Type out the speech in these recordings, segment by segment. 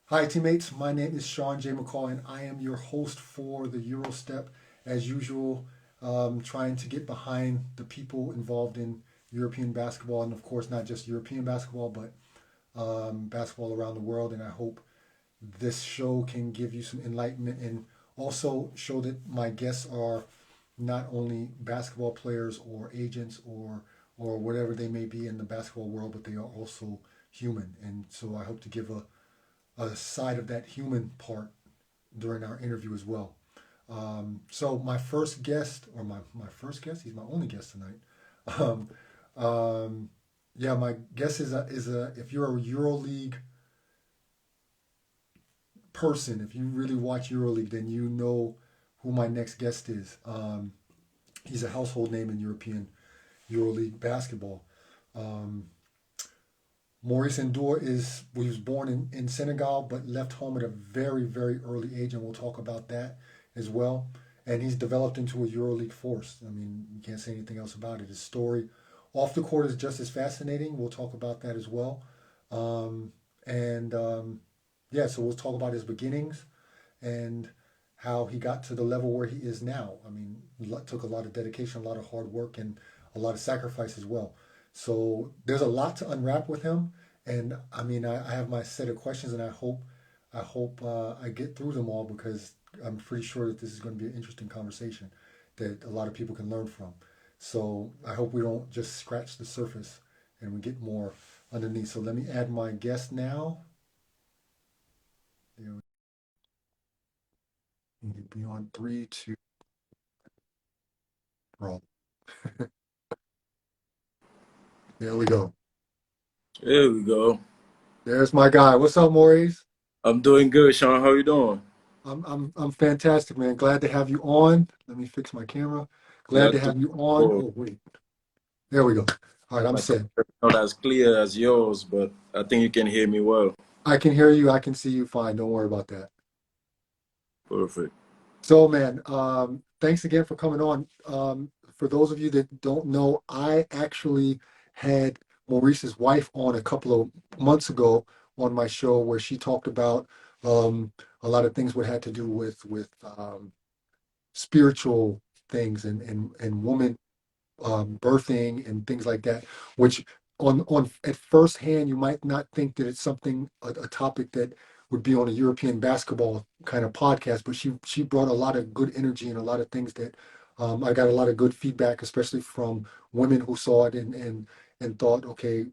Hi, teammates. My name is Sean J. McCall, and I am your host for the Eurostep. As usual, trying to get behind the people involved in European basketball, and of course, not just European basketball, but basketball around the world. And I hope this show can give you some enlightenment and also show that my guests are not only basketball players or agents or whatever they may be in the basketball world, but they are also human. And so I hope to give a side of that human part during our interview as well. So my first guest, or my first guest, he's my only guest tonight. Um, um, yeah, my guest is a if you're a EuroLeague person, if you really watch EuroLeague, then you know who my next guest is. He's a household name in European EuroLeague basketball. Um, Maurice Ndour he was born in Senegal, but left home at a very, very early age, and we'll talk about that as well. And he's developed into a EuroLeague force. I mean, you can't say anything else about it. His story off the court is just as fascinating. We'll talk about that as well. Um, and yeah, so we'll talk about his beginnings and how he got to the level where he is now. I mean, it took a lot of dedication, a lot of hard work, and a lot of sacrifice as well. So there's a lot to unwrap with him, and I mean, I have my set of questions, and I hope I get through them all because I'm pretty sure that this is going to be an interesting conversation that a lot of people can learn from. So I hope we don't just scratch the surface and we get more underneath. So let me add my guest now. There we be on three, two, roll. There we go. There we go. There's my guy. What's up, Maurice? I'm doing good, Sean. How you doing? I'm fantastic, man. Glad to have you on. Let me fix my camera. Glad Yeah, to too. have you on. Oh, Oh, wait. There we go. All right, I'm my set. camera is not as clear as yours, but I think you can hear me well. I can hear you. I can see you fine. Don't worry about that. Perfect. So, man, thanks again for coming on. For those of you that don't know, I actually had Maurice's wife on a couple of months ago on my show where she talked about um, a lot of things what had to do with spiritual things and woman birthing and things like that, which on at first hand you might not think that it's something a topic that would be on a European basketball kind of podcast, but she brought a lot of good energy and a lot of things that I got a lot of good feedback, especially from women who saw it and thought, okay,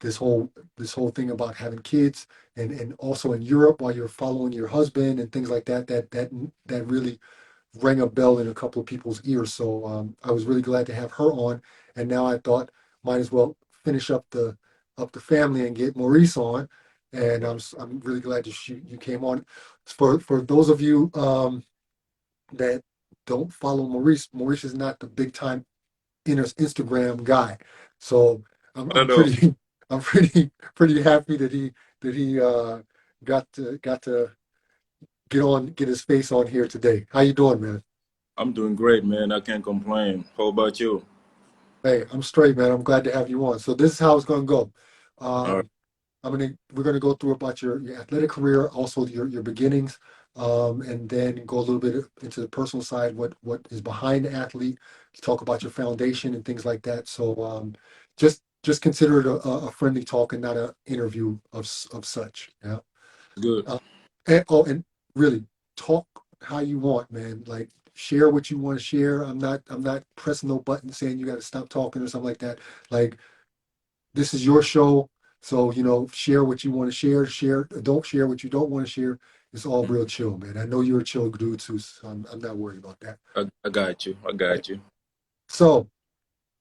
this whole thing about having kids and also in Europe while you're following your husband and things like that really rang a bell in a couple of people's ears. So I was really glad to have her on, and now I thought might as well finish up the family and get Maurice on. And I'm really glad you came on. For those of you that don't follow Maurice, Maurice is not the big time Instagram guy. So I'm I know. pretty I'm pretty happy that he got to get his face on here today. How you doing, man? I'm doing great, man. I can't complain. How about you? Hey, I'm straight, man. I'm glad to have you on. So this is how it's going to go. All right. Um, we're gonna go through about your athletic career, also your beginnings, and then go a little bit into the personal side, what is behind the athlete. Talk about your foundation and things like that. So just consider it a friendly talk and not an interview of such. Yeah. Good. And really talk how you want, man. Like share what you want to share. I'm not pressing no button saying you got to stop talking or something like that. Like this is your show, so share what you want to share. Don't share what you don't want to share. It's all real chill, man. I know you're a chill dude too, so I'm not worried about that. I got you. I Right. got you. So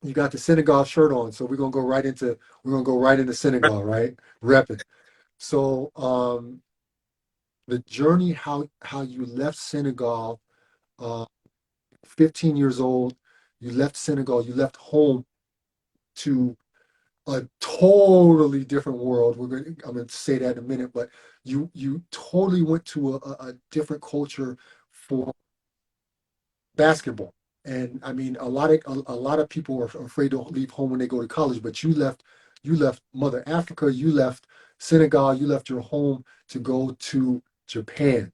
you got the Senegal shirt on, so we're gonna go right into Senegal, right? Repping. So the journey how you left Senegal, uh, 15 years old, you left Senegal, you left home to a totally different world. I'm going to say that in a minute, but you totally went to a different culture for basketball. And I mean, a lot of people are afraid to leave home when they go to college, but you left Mother Africa, you left Senegal, you left your home to go to Japan.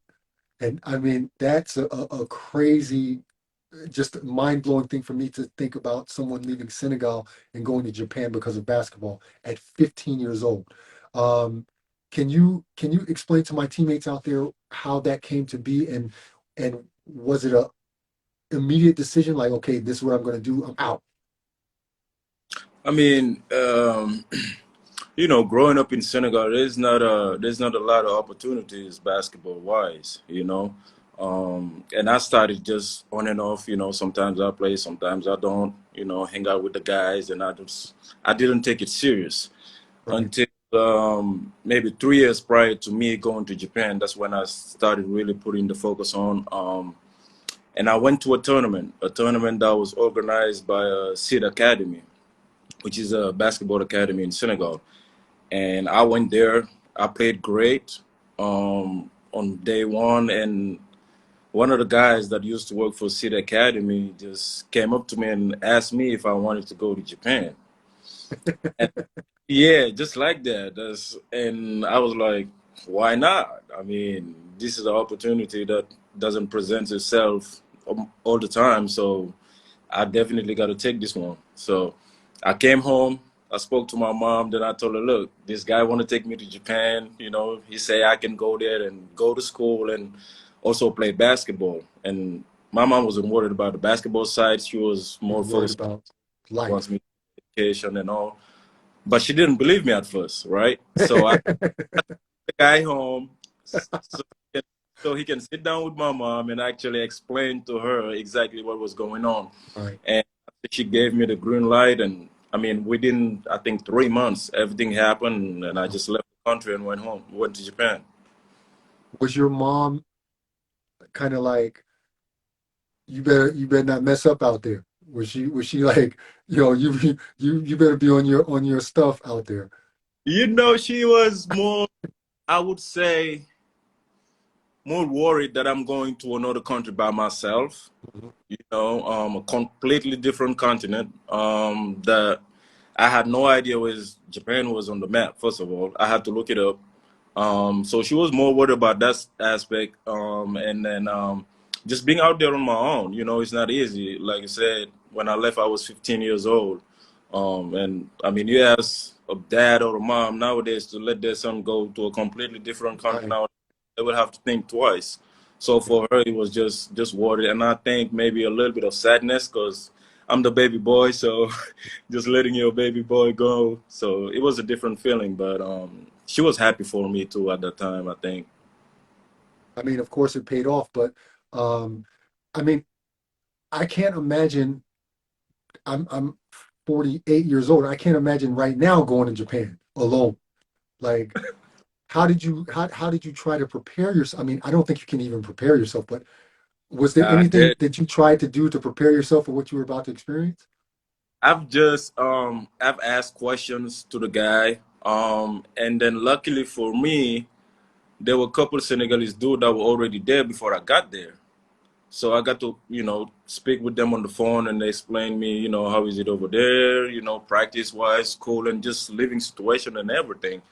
And I mean, that's a crazy, just mind-blowing thing for me to think about someone leaving Senegal and going to Japan because of basketball at 15 years old. Um, can you explain to my teammates out there how that came to be, and was it a immediate decision like, okay, this is what I'm going to do, I'm out? I mean, you know, growing up in Senegal, there's not a lot of opportunities basketball wise, you know. And I started just on and off, you know, sometimes I play, sometimes I don't, you know, hang out with the guys, and I didn't take it serious Right. until maybe 3 years prior to me going to Japan. That's when I started really putting the focus on. And I went to a tournament that was organized by Sid Academy, which is a basketball academy in Senegal. And I went there. I played great on day one, and one of the guys that used to work for City Academy just came up to me and asked me if I wanted to go to Japan. And yeah, just like that. And I was like, why not? I mean, this is an opportunity that doesn't present itself all the time, so I definitely got to take this one. So I came home. I spoke to my mom. Then I told her, "Look, this guy want to take me to Japan. You know, he say I can go there and go to school and also play basketball." And my mom wasn't worried about the basketball side. She was He was more worried focused on about life. wants me education and all. But she didn't believe me at first, right? So I took the guy home so so he can sit down with my mom and actually explain to her exactly what was going on. Right. And she gave me the green light. And I mean, within, I think, 3 months, everything happened. And I Wow. just left the country and went home, went to Japan. Was your mom kind of like, you better not mess up out there? Was she like, you better be on your stuff out there? You know, she was more, I would say, more worried that I'm going to another country by myself. Mhm. You know, a completely different continent. That I had no idea was Japan was on the map. First of all, I had to look it up. So she was more worried about that aspect. And then just being out there on my own. You know, it's not easy. Like I said, when I left, I was 15 years old. And I mean, you ask a dad or a mom nowadays to let their son go to a completely different country Right. now, they would have to think twice. So for her, it was just worried, and I think maybe a little bit of sadness because I'm the baby boy. So just letting your baby boy go. So it was a different feeling, but she was happy for me too at that time, I think. I mean, of course it paid off, but um, I mean, I can't imagine. I'm 48 years old. I can't imagine right now going to Japan alone. Like, how did you try to prepare yourself? I mean, I don't think you can even prepare yourself, but was there I anything did. that you tried to do to prepare yourself for what you were about to experience? I've asked questions to the guy, and then luckily for me, there were a couple of Senegalese dudes that were already there before I got there. So I got to, you know, speak with them on the phone, and they explained me, you know, how is it over there, you know, practice wise, school, and just living situation and everything.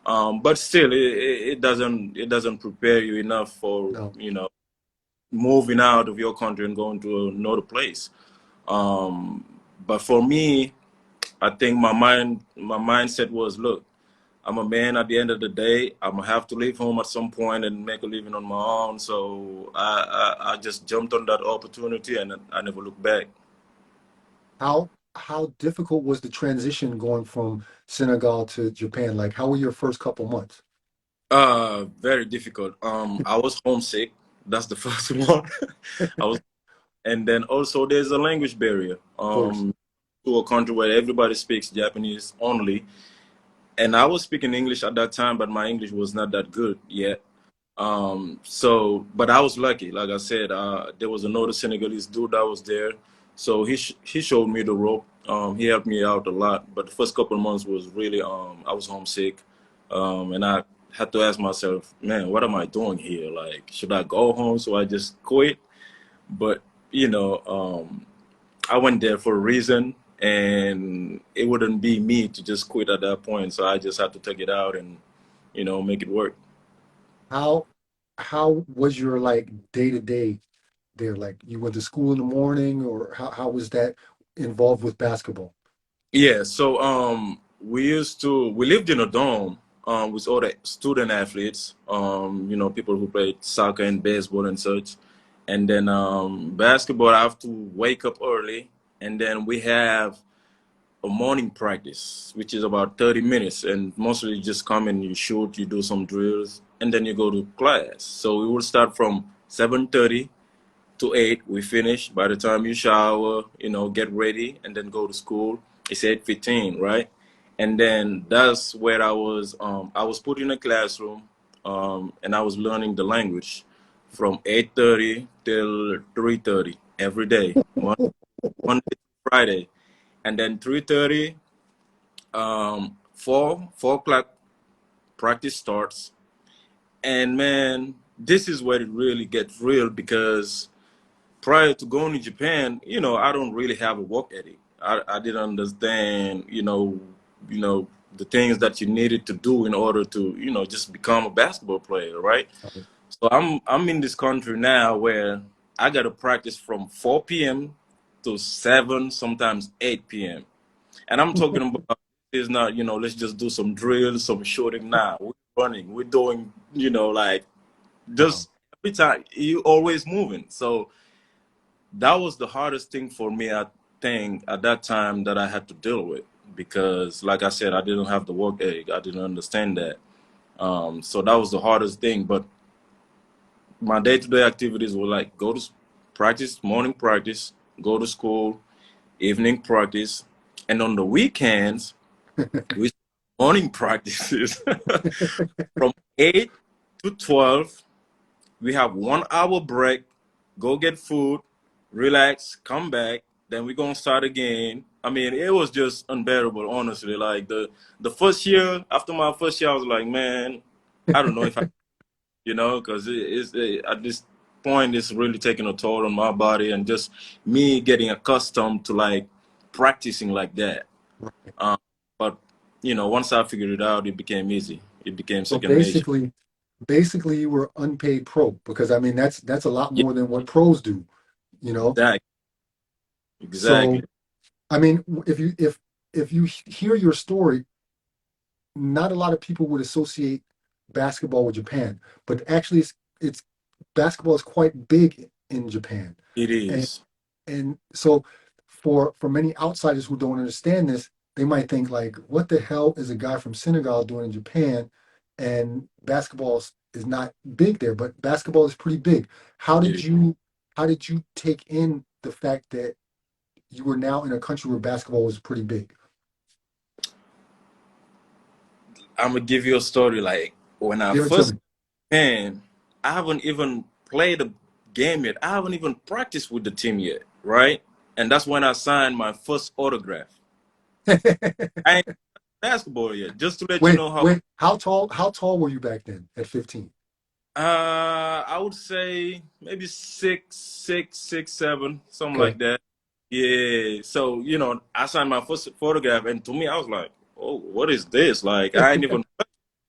But still, it doesn't prepare you enough for, No. you know, moving out of your country and going to another place. Um, but for me, I think my mindset was, look, I'm a man at the end of the day. I'm gonna have to leave home at some point and make a living on my own. So I just jumped on that opportunity, and I never looked back. How difficult was the transition going from Senegal to Japan? Like, how were your first couple months? Very difficult. I was homesick. That's the first one. I was, and then also there's a language barrier. Of course. To a country where everybody speaks Japanese only, and I was speaking English at that time, but my English was not that good yet. So, but I was lucky. Like I said, there was another Senegalese dude that was there. So he showed me the rope. He helped me out a lot. But the first couple of months was really, I was homesick. And I had to ask myself, man, what am I doing here? Like, should I go home? So I just quit. But, you know, I went there for a reason, and it wouldn't be me to just quit at that point. So I just had to take it out, and make it work. How how was your like day to day there? Like you went to school in the morning, or how was that involved with basketball? Yeah, so we lived in a dorm with other student athletes, people who played soccer and baseball and such. And then basketball, I have to wake up early, and then we have a morning practice, which is about 30 minutes, and mostly you just come and you shoot, you do some drills, and then you go to class. So we will start from 7:30 to 8. We finish. By the time you shower, get ready, and then go to school, it's 8:15, right? And then that's where I was put in a classroom, and I was learning the language from 8:30 till 3:30 every day, Monday to Friday. And then 3:30, 4 o'clock practice starts. And man, this is where it really gets real, because prior to going to Japan, I don't really have a work ethic. I didn't understand, the things that you needed to do in order to, just become a basketball player, right? So I'm in this country now where I got to practice from 4 p.m. to 7, sometimes 8 p.m. And I'm talking about, is not, let's just do some drills, some shooting. Now we're running, we're doing, like, Wow. just every time you always moving. So that was the hardest thing for me, I think, at that time, that I had to deal with, because, like I said, I didn't have the work ethic. I didn't understand that. So that was the hardest thing. But my day-to-day activities were like go to practice, morning practice, go to school, evening practice, and on the weekends we morning practices from 8 to 12. We have 1 hour break, go get food, relax, come back, then we're gonna start again. I mean, it was just unbearable, honestly. Like the first year, after my first year, I was like, man, I don't know if I, because at this point, it's really taking a toll on my body, and just me getting accustomed to like practicing like that. Right. Um, but once I figured it out, it became easy. It became So second nature. basically you were unpaid pro, because I mean that's a lot Yeah, more than what pros do, you know? exactly, So exactly. I mean, if you hear your story, not a lot of people would associate basketball with Japan, but actually it's basketball is quite big in Japan. It And is. and so for many outsiders who don't understand this, they might think like, what the hell is a guy from Senegal doing in Japan? And is not big there, but basketball is pretty big. How It did is. you take in the fact that you were now in a country where basketball was pretty big? I'm gonna give you a story. Like when I Give it to first me. came, I haven't even played a game yet. I haven't even practiced with the team yet, right? And that's when I signed my first autograph. I ain't basketball yet. Just to let you Wait, know how. wait. How tall were you back then at 15? I would say maybe 6'7", something Okay. like that. Yeah. So I signed my first photograph, and to me, I was like, "Oh, what is this? Like, I ain't even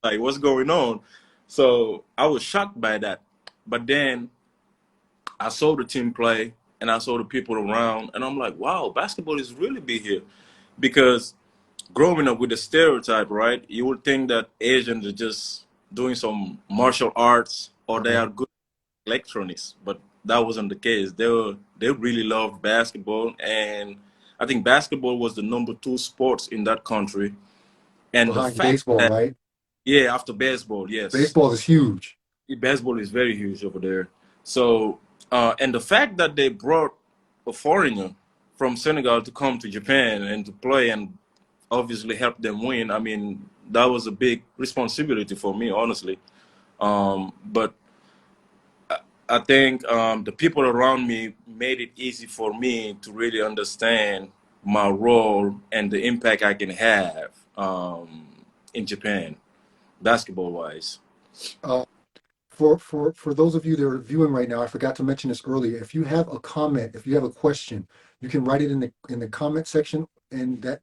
like what's going on." So I was shocked by that. But then I saw the team play, and I saw the people around, and I'm like, "Wow, basketball is really big here." Because growing up with the stereotype, right? You would think that Asians are just doing some martial arts, or they Right. are good electronics, but that wasn't the case. They really loved basketball, and I think basketball was the number 2 sports in that country. And the Behind fact baseball, that, right? yeah, after baseball, yes, Baseball is huge. baseball is very huge over there. So and the fact that they brought a foreigner from Senegal to come to Japan and to play and obviously help them win, I mean, that was a big responsibility for me, honestly. But I think the people around me made it easy for me to really understand my role and the impact I can have in Japan, basketball wise. Uh, for those of you that are viewing right now, I forgot to mention this earlier. If you have a comment, if you have a question, you can write it in the comment section, and that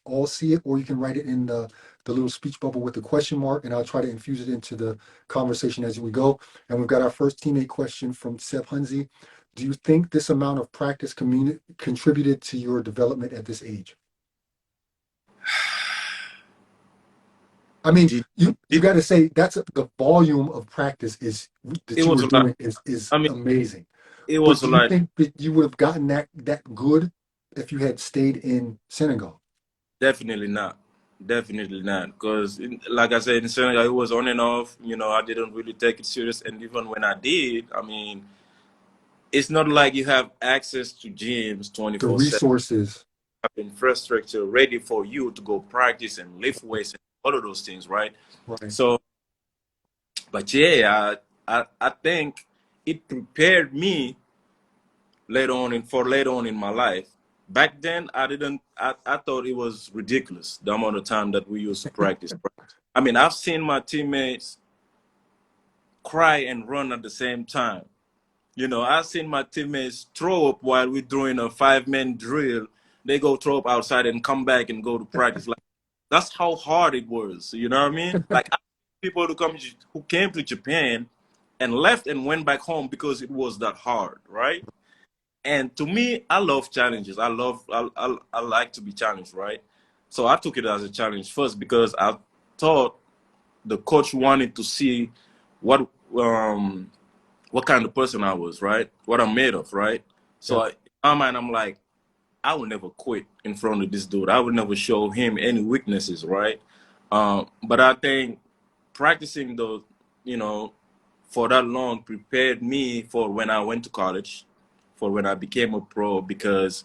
all see it, or you can write it in the little speech bubble with the question mark, and I'll try to infuse it into the conversation as we go. And we've got our first teammate question from Seb Hunzi. Do you think this amount of practice contributed to your development at this age? I mean, Did, you did got to say that's the volume of practice is it that you was were a lot. doing is I mean, amazing. it But was a do you lot. think that you would have gotten that good if you had stayed in Senegal? Definitely not. Definitely not. Because, like I said, in Senegal, it was on and off. You know, I didn't really take it serious. And even when I did, I mean, it's not like you have access to gyms The 24/7, resources, infrastructure ready for you to go practice and lift weights and all of those things, right? right? So, but yeah, I think it prepared me later on in my life. Back then, I thought it was ridiculous the amount of time that we used to practice. I mean, I've seen my teammates cry and run at the same time. You know, I've seen my teammates throw up while we're doing a 5-man drill. They go throw up outside and come back and go to practice. Like, that's how hard it was. You know what I mean? Like, people who came to Japan and left and went back home because it was that hard, right? And to me, I love challenges. I like to be challenged, right? So I took it as a challenge first because I thought the coach wanted to see what um what kind of person I was, right? What I'm made of, right? Yeah, So in my mind, I'm like, I will never quit in front of this dude. I will never show him any weaknesses, right? But I think practicing those, you know, for that long prepared me for when I went to college, for when I became a pro, because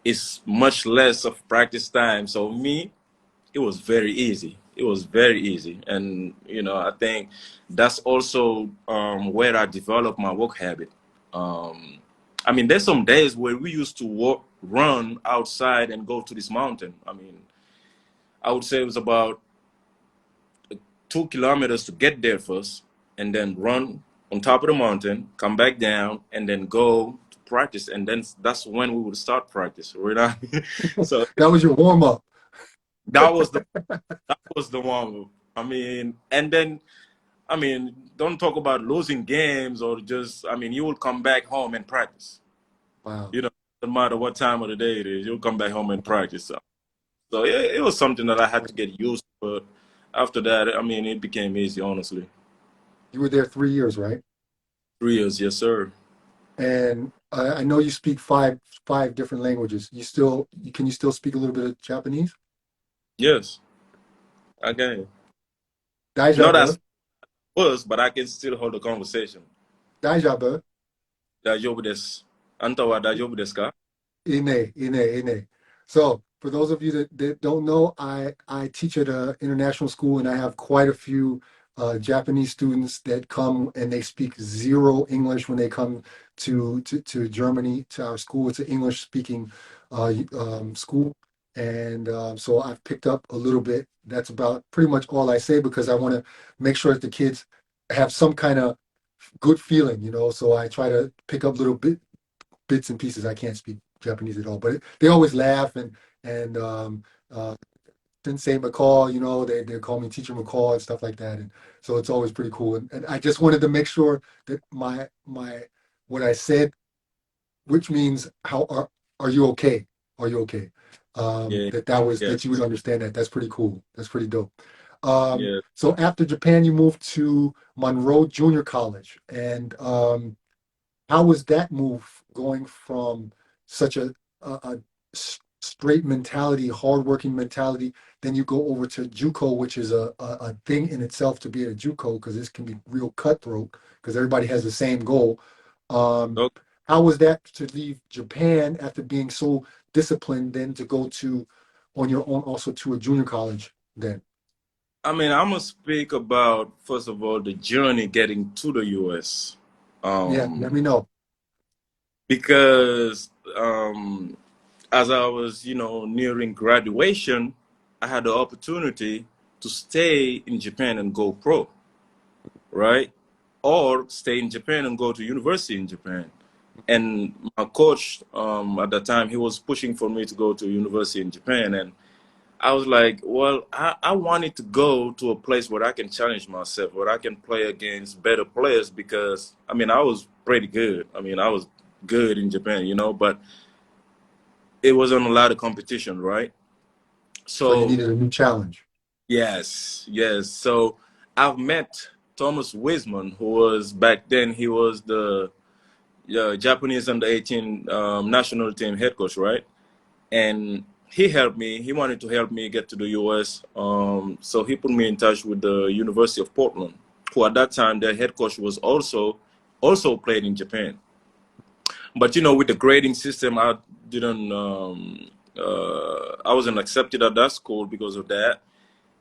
it's much less of practice time. So me, it was very easy. It was very easy, and you know, I think that's also where I developed my work habit. Um, I mean, there's some days where we used to walk, run outside, and go to this mountain. I mean, I would say it was about 2 kilometers to get there first, and then run on top of the mountain, come back down, and then go to practice. And then that's when we would start practice. You know? So that was your warm up. that was the one. I mean, and then I mean, don't talk about losing games or just. I mean, you will come back home and practice. Wow. You know, no matter what time of the day it is, you'll come back home and practice. So yeah, it was something that I had to get used to. But after that, I mean, it became easy, honestly. You were there 3 years, right? 3 years, yes, sir. And I know you speak five different languages. Can you still speak a little bit of Japanese? Yes, I can. Not Daijabo, as was, but I can still hold a conversation. daijabo, 大丈夫です。あんたは大丈夫ですか? ine. So for those of you that don't know, I teach at an international school, and I have quite a few Japanese students that come and they speak zero English when they come to Germany to our school. It's an English speaking school, and so I've picked up a little bit. That's about pretty much all I say because I want to make sure that the kids have some kind of good feeling, So I try to pick up little bits and pieces. I can't speak Japanese at all, but they always laugh and Sensei McCall, they call me Teacher McCall and stuff like that, and so it's always pretty cool. And I just wanted to make sure that my what I said, which means how are you okay? Are you okay? Yeah, yeah, That you would understand that. That's pretty cool. That's pretty dope. yeah. So after Japan, you moved to Monroe Junior College, and how was that move going from such a straight mentality, hardworking mentality? Then you go over to JUCO, which is a thing in itself to be at a JUCO because this can be real cutthroat because everybody has the same goal. Um, Okay. how was that to leave Japan after being so disciplined, then to go to on your own also to a junior college then? I mean, I'm gonna speak about first of all the journey getting to the U.S. Yeah, let Um, me know. because as I was, nearing graduation, I had the opportunity to stay in Japan and go pro, right? Or stay in Japan and go to university in Japan. And my coach at the time, he was pushing for me to go to university in Japan, and I was like, well, I wanted to go to a place where I can challenge myself, where I can play against better players because, I mean, I was pretty good. I mean, I was good in Japan, you know, but it wasn't a lot of competition, right? So you So, needed a new challenge. yes, yes. So I've met Thomas Wiseman, who was back then, he was the Japanese under 18 national team head coach, right? And he helped me. He wanted to help me get to the U.S. So he put me in touch with the University of Portland, who at that time their head coach was also played in Japan. But you know, with the grading system, I didn't. I wasn't accepted at that school because of that.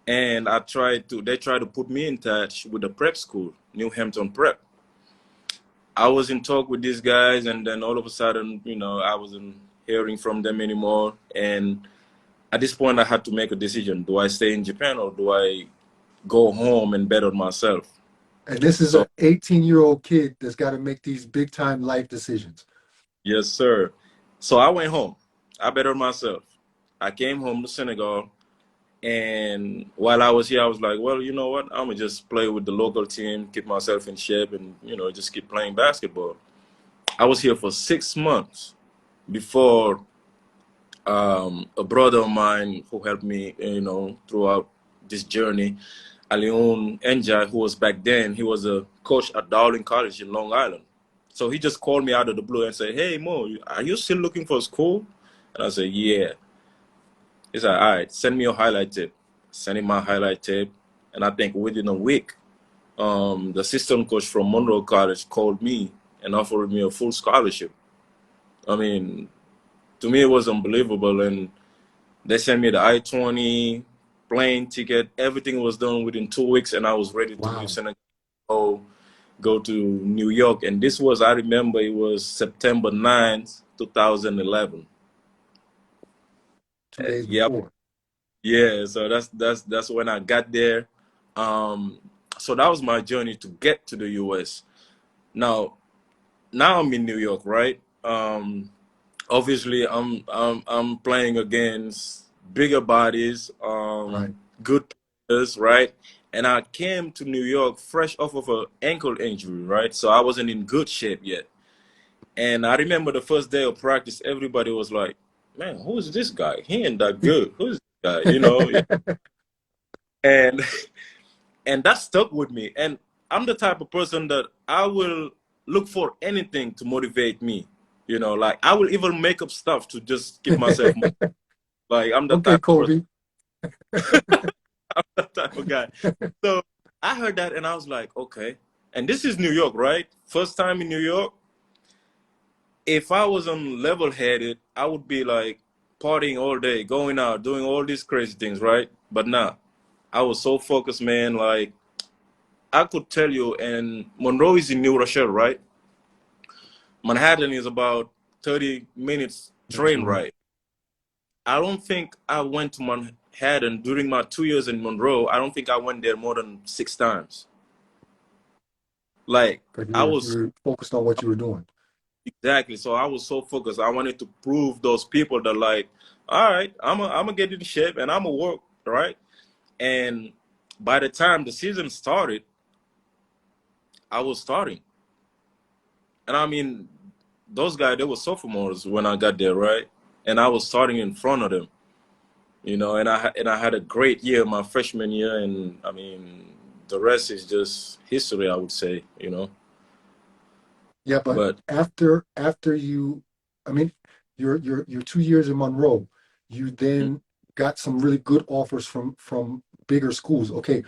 And they tried to put me in touch with the prep school, New Hampton Prep. I was in talk with these guys, and then all of a sudden, you know, I wasn't hearing from them anymore. And at this point, I had to make a decision. Do I stay in Japan or do I go home and bet on myself? And this is So, an 18-year-old kid that's got to make these big time life decisions. yes, sir. So I went home. I bet on myself. I came home to Senegal. And while I was here, I was like, well, you know what? I'm going to just play with the local team, keep myself in shape, and, you know, just keep playing basketball. I was here for 6 months before a brother of mine who helped me, you know, throughout this journey, Alion Enjai, who was back then, he was a coach at Dowling College in Long Island. So he just called me out of the blue and said, hey, Mo, are you still looking for a school? And I said, yeah. He said, all right, send me your highlight tape. Send him my highlight tape. And I think within a week, the assistant coach from Monroe College called me and offered me a full scholarship. I mean, to me, it was unbelievable. And they sent me the I-20 plane ticket. Everything was done within 2 weeks, and I was ready to leave Wow. Senegal, go to New York. And this was, I remember, it was September 9th, 2011. 2 days Yep. before. Yeah. So that's when I got there. Um, so that was my journey to get to the U.S. Now I'm in New York, right? Obviously I'm playing against bigger bodies, Right. good players, right? And I came to New York fresh off of an ankle injury, right? So I wasn't in good shape yet. And I remember the first day of practice, everybody was like, "Man, who's this guy? He ain't that good. Who's this guy?" You know? And and that stuck with me. And I'm the type of person that I will look for anything to motivate me. You know, like I will even make up stuff to just keep myself like I'm the Okay, type of person, Kobe. that type of guy. So I heard that and I was like, okay. And this is New York, right? First time in New York. If I was on level headed, I would be like partying all day, going out, doing all these crazy things, right? But nah, I was so focused, man. Like I could tell you, and Monroe is in New Rochelle, right? Manhattan is about 30 minutes That's train right. ride. I don't think I went to Manhattan during my 2 years in Monroe. I don't think I went there more than 6 times. Like Because I you was were focused on what you were doing. exactly. So I was so focused. I wanted to prove those people that like, all right, I'm gonna get in shape and I'm gonna work, right? And by the time the season started, I was starting. And I mean, those guys, they were sophomores when I got there, right? And I was starting in front of them, you know. And I had a great year my freshman year, and I mean, the rest is just history, I would say, you know. Yeah, but But after you, I mean, your 2 years in Monroe, you mm, then got some really good offers from bigger schools. Okay,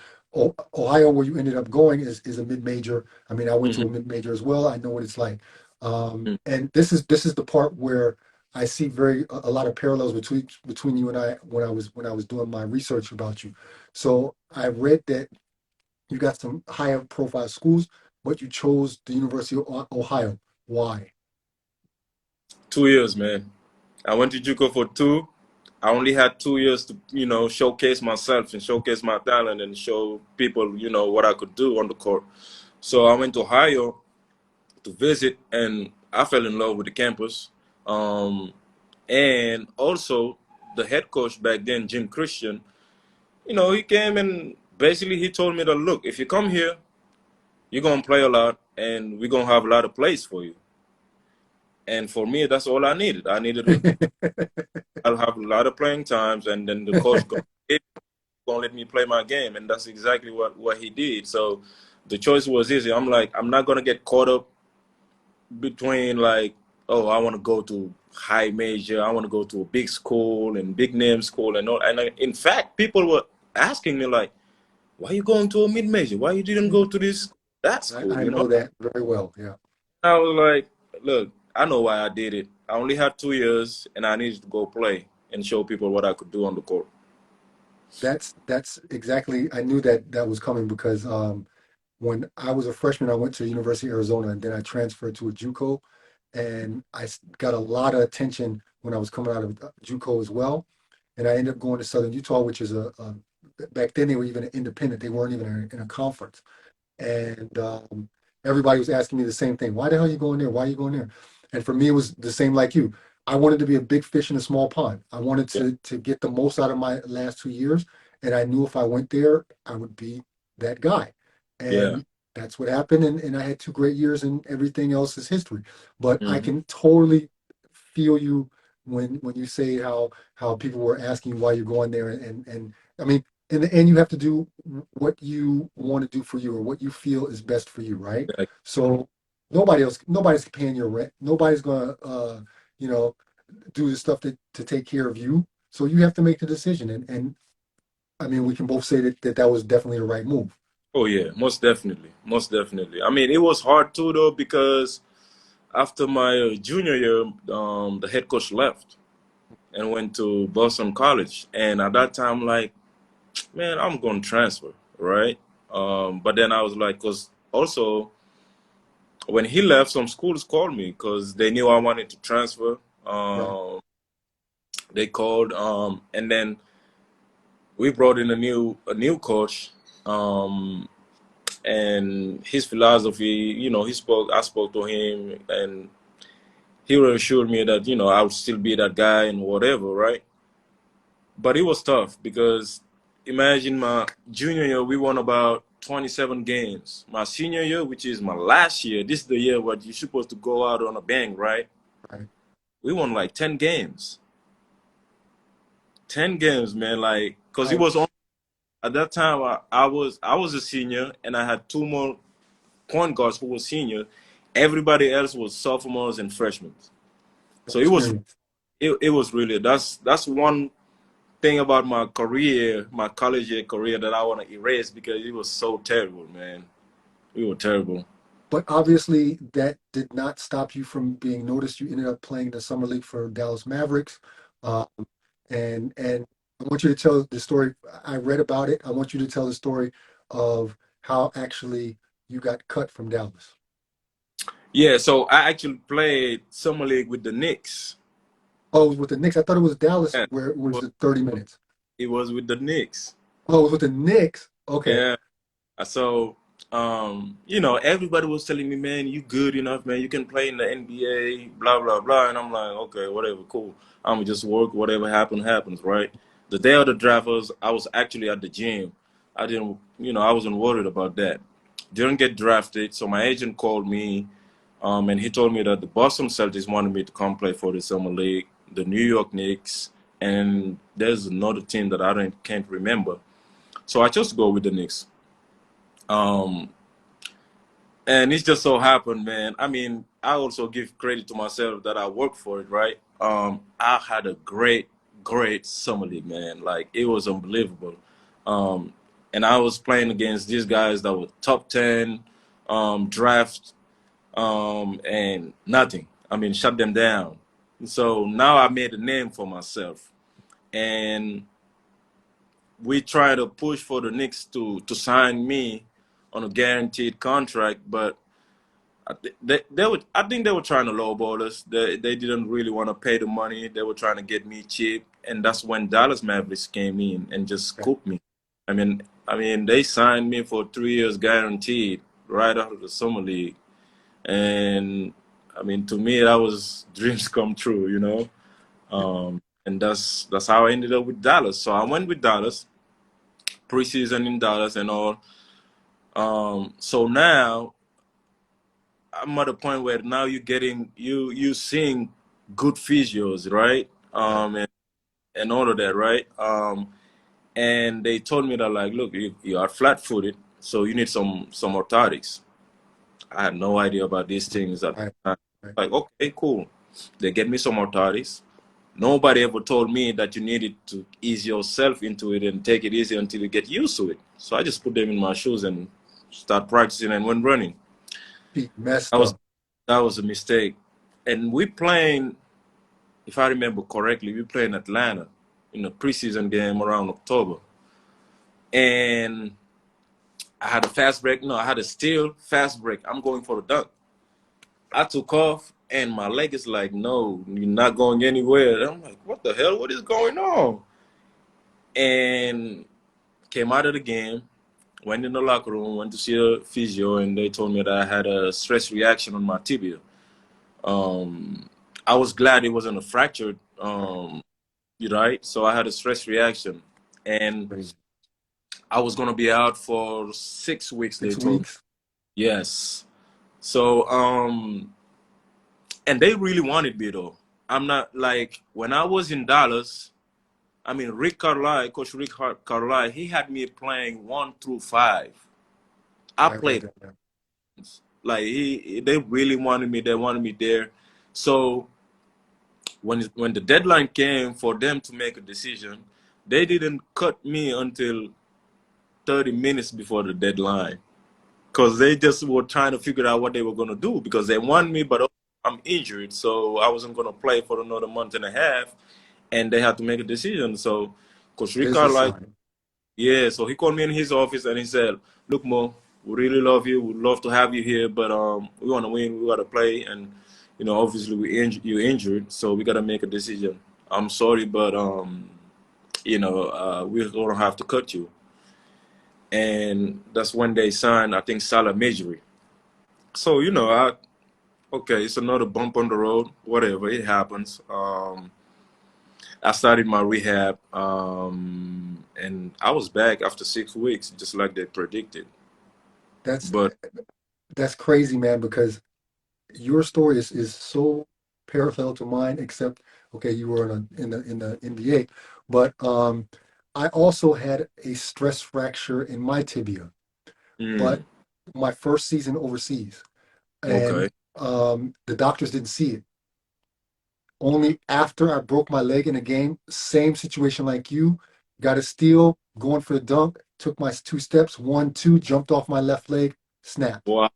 Ohio, where you ended up going, is a mid major. I mean, I went to mhm, a mid major as well. I know what it's like. mm, And this is the part where I see a lot of parallels between you and I when I was doing my research about you. So I read that you got some higher profile schools, but you chose the University of Ohio. Why? 2 years, man. I went to JUCO for two. I only had 2 years to, you know, showcase myself and showcase my talent and show people, you know, what I could do on the court. So I went to Ohio to visit, and I fell in love with the campus. Um, and also the head coach back then, Jim Christian, you know, he came and basically he told me that, look, if you come here, you're gonna play a lot, and we're gonna have a lot of plays for you. And for me, that's all I needed. I needed to, I'll have a lot of playing times, and then the coach gonna let me play my game, and that's exactly what he did. So the choice was easy. I'm like, I'm not gonna get caught up between like, oh, I want to go to high major, I want to go to a big school and big name school and all. And in fact, people were asking me like, why are you going to a mid major? Why you didn't go to that school? I You know? know that very well. Yeah. I was like, look, I know why I did it. I only had 2 years, and I needed to go play and show people what I could do on the court. That's exactly. I knew that that was coming because when I was a freshman, I went to University of Arizona, and then I transferred to a JUCO, and got a lot of attention when I was coming out of JUCO as well. And I ended up going to Southern Utah, which is back then they were even an independent. They weren't even in a conference. And everybody was asking me the same thing. Why the hell are you going there? Why are you going there? And for me, it was the same like you. I wanted to be a big fish in a small pond. I wanted Yeah, to get the most out of my last 2 years. And I knew if I went there, I would be that guy. yeah. And that's what happened. And I had 2 great years, and everything else is history. But I Hmm. can totally feel you when you say how people were asking why you're going there. And I mean, in the end, you have to do what you want to do for you or what you feel is best for you, right? Like, So nobody's paying your rent. Nobody's gonna, you know, do the stuff to take care of you. So you have to make the decision. And I mean, we can both say that was definitely the right move. oh yeah, most definitely, most definitely. I mean, it was hard too though because after my junior year, the head coach left and went to Boston College, and at that time, like, man, I'm going to transfer, right? But then I was like, because also when he left, some schools called me because they knew I wanted to transfer. Right. Um, they called, and then we brought in a new coach, um, and his philosophy. You know, he spoke. I spoke to him, and he reassured me that I would still be that guy and whatever, right? But it was tough because imagine my junior year, we won about 27 games. My senior year, which is my last year, this is the year where you're supposed to go out on a bang, right? Right. We won like 10 games. 10 games, man. Like, because it was on Ouch. at that time, I was a senior and I had two more point guards who were senior. Everybody else was sophomores and freshmen. No So it was experience. it was really that's one thing about my career, my college year career that I want to erase because it was so terrible, man. We were terrible. But obviously, that did not stop you from being noticed. You ended up playing the summer league for Dallas Mavericks, um, and I want you to tell the story. I read about it. I want you to tell the story of how actually you got cut from Dallas. Yeah, so I actually played summer league with the Knicks. Oh, it was with the Knicks. I thought it was Dallas Yeah, where it was the 30 minutes. it was with the Knicks. Oh, it was with the Knicks. Okay. Yeah. So, everybody was telling me, man, you good enough, man. You can play in the NBA, blah, blah, blah. And I'm like, okay, whatever, cool. I'm gonna just work. Whatever happens, right? The day of the draft I was actually at the gym. I didn't, I wasn't worried about that. Didn't get drafted. So my agent called me, and he told me that the Boston Celtics wanted me to come play for the summer league, the New York Knicks, and there's another team that can't remember. So I chose to go with the Knicks. Um, and it's just so happened, man. I mean, I also give credit to myself that I worked for it, right? I had a great, great summer league, man. Like it was unbelievable. Um, and I was playing against these guys that were top 10 draft, and nothing. I mean, shut them down. So now I made a name for myself, and we try to push for the Knicks to sign me on a guaranteed contract, but I think they were trying to lowball us. They didn't really want to pay the money. They were trying to get me cheap, and that's when Dallas Mavericks came in and just Okay. scooped me. I mean, they signed me for 3 years guaranteed right after the summer league, and I mean, to me, that was dreams come true. Yeah. and that's how I ended up with Dallas. So I went with Dallas, preseason in Dallas and all. So now I'm at a point where now you're getting you seeing good physios, right? Right. And all of that, right? And they told me that like, look, you are flat-footed, so you need some orthotics. I had no idea about these things at Right. the time. Right. Like, okay, cool. They get me some orthotics. Nobody ever told me that you needed to ease yourself into it and take it easy until you get used to it. So I just put them in my shoes and start practicing and went running. Feet messed That was up. that was a mistake. And we playing, if I remember correctly, we played in Atlanta in a preseason game around October. And I had a fast break. No, I had a steal fast break. I'm going for the dunk. I took off and my leg is like, no, you're not going anywhere. And I'm like, what the hell? What is going on? And came out of the game, went in the locker room, went to see a physio, and they told me that I had a stress reaction on my tibia. Um, I was glad it wasn't a fractured, right? So I had a stress reaction, and Crazy. I was gonna be out for 6 weeks. They Six told me. weeks. Yes. So and they really wanted me though. I'm not like when I was in Dallas. I mean, Rick Carlisle, Coach Rick Carlisle, he had me playing 1 through 5. I I read played that. Man. like they really wanted me. They wanted me there. So when the deadline came for them to make a decision, they didn't cut me until 30 minutes before the deadline because they just were trying to figure out what they were gonna do because they want me, but I'm injured, so I wasn't gonna play for another month and a half, and they had to make a decision. So Coach Rick Business Carlisle. side. Yeah, so he called me in his office and he said, "Look, Mo, we really love you. We'd love to have you here, but we want to win. We got to play, and obviously you're injured, so we got to make a decision. I'm sorry, but we're gonna have to cut you." And that's when they signed, I think, Salah Majri. So okay, it's another bump on the road. Whatever, it happens. I started my rehab, and I was back after 6 weeks, just like they predicted. That's But that's crazy, man, because your story is so parallel to mine, except okay, you were in the NBA, but I also had a stress fracture in my tibia, but mm, my first season overseas, and okay, the doctors didn't see it. Only after I broke my leg in a game, same situation like you, got a steal, going for the dunk, took my 2 steps, 1, 2, jumped off my left leg, snapped, wow,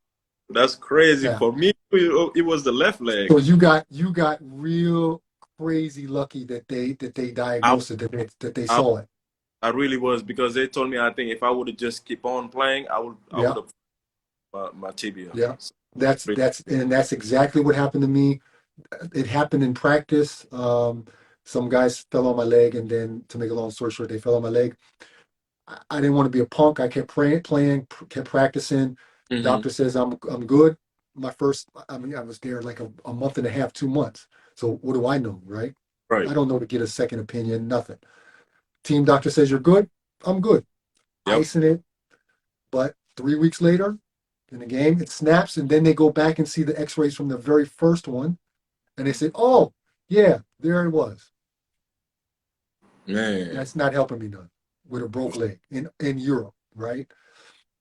that's crazy. snapped. For me, it was the left So leg. you got real crazy lucky that they I diagnosed it, that they I, saw it. I really was because they told me I think if I would have just keep on playing, I would Yeah, have my tibia. yeah. So, That's exactly what happened to me. It happened in practice. Some guys fell on my leg, and then to make a long story short, they fell on my leg. I didn't want to be a punk. I kept playing, kept practicing. hmm Doctor says I'm good. I mean, I was there like a month and a half, 2 months. So what do I know, right? right. I don't know to get a second opinion, nothing. Team doctor says you're good. I'm good. Yep. Icing it. But 3 weeks later, in the game, it snaps, and then they go back and see the X-rays from the very first one, and they say, "Oh, yeah, there it was." Man. That's not helping me none with a broke leg in Europe, right?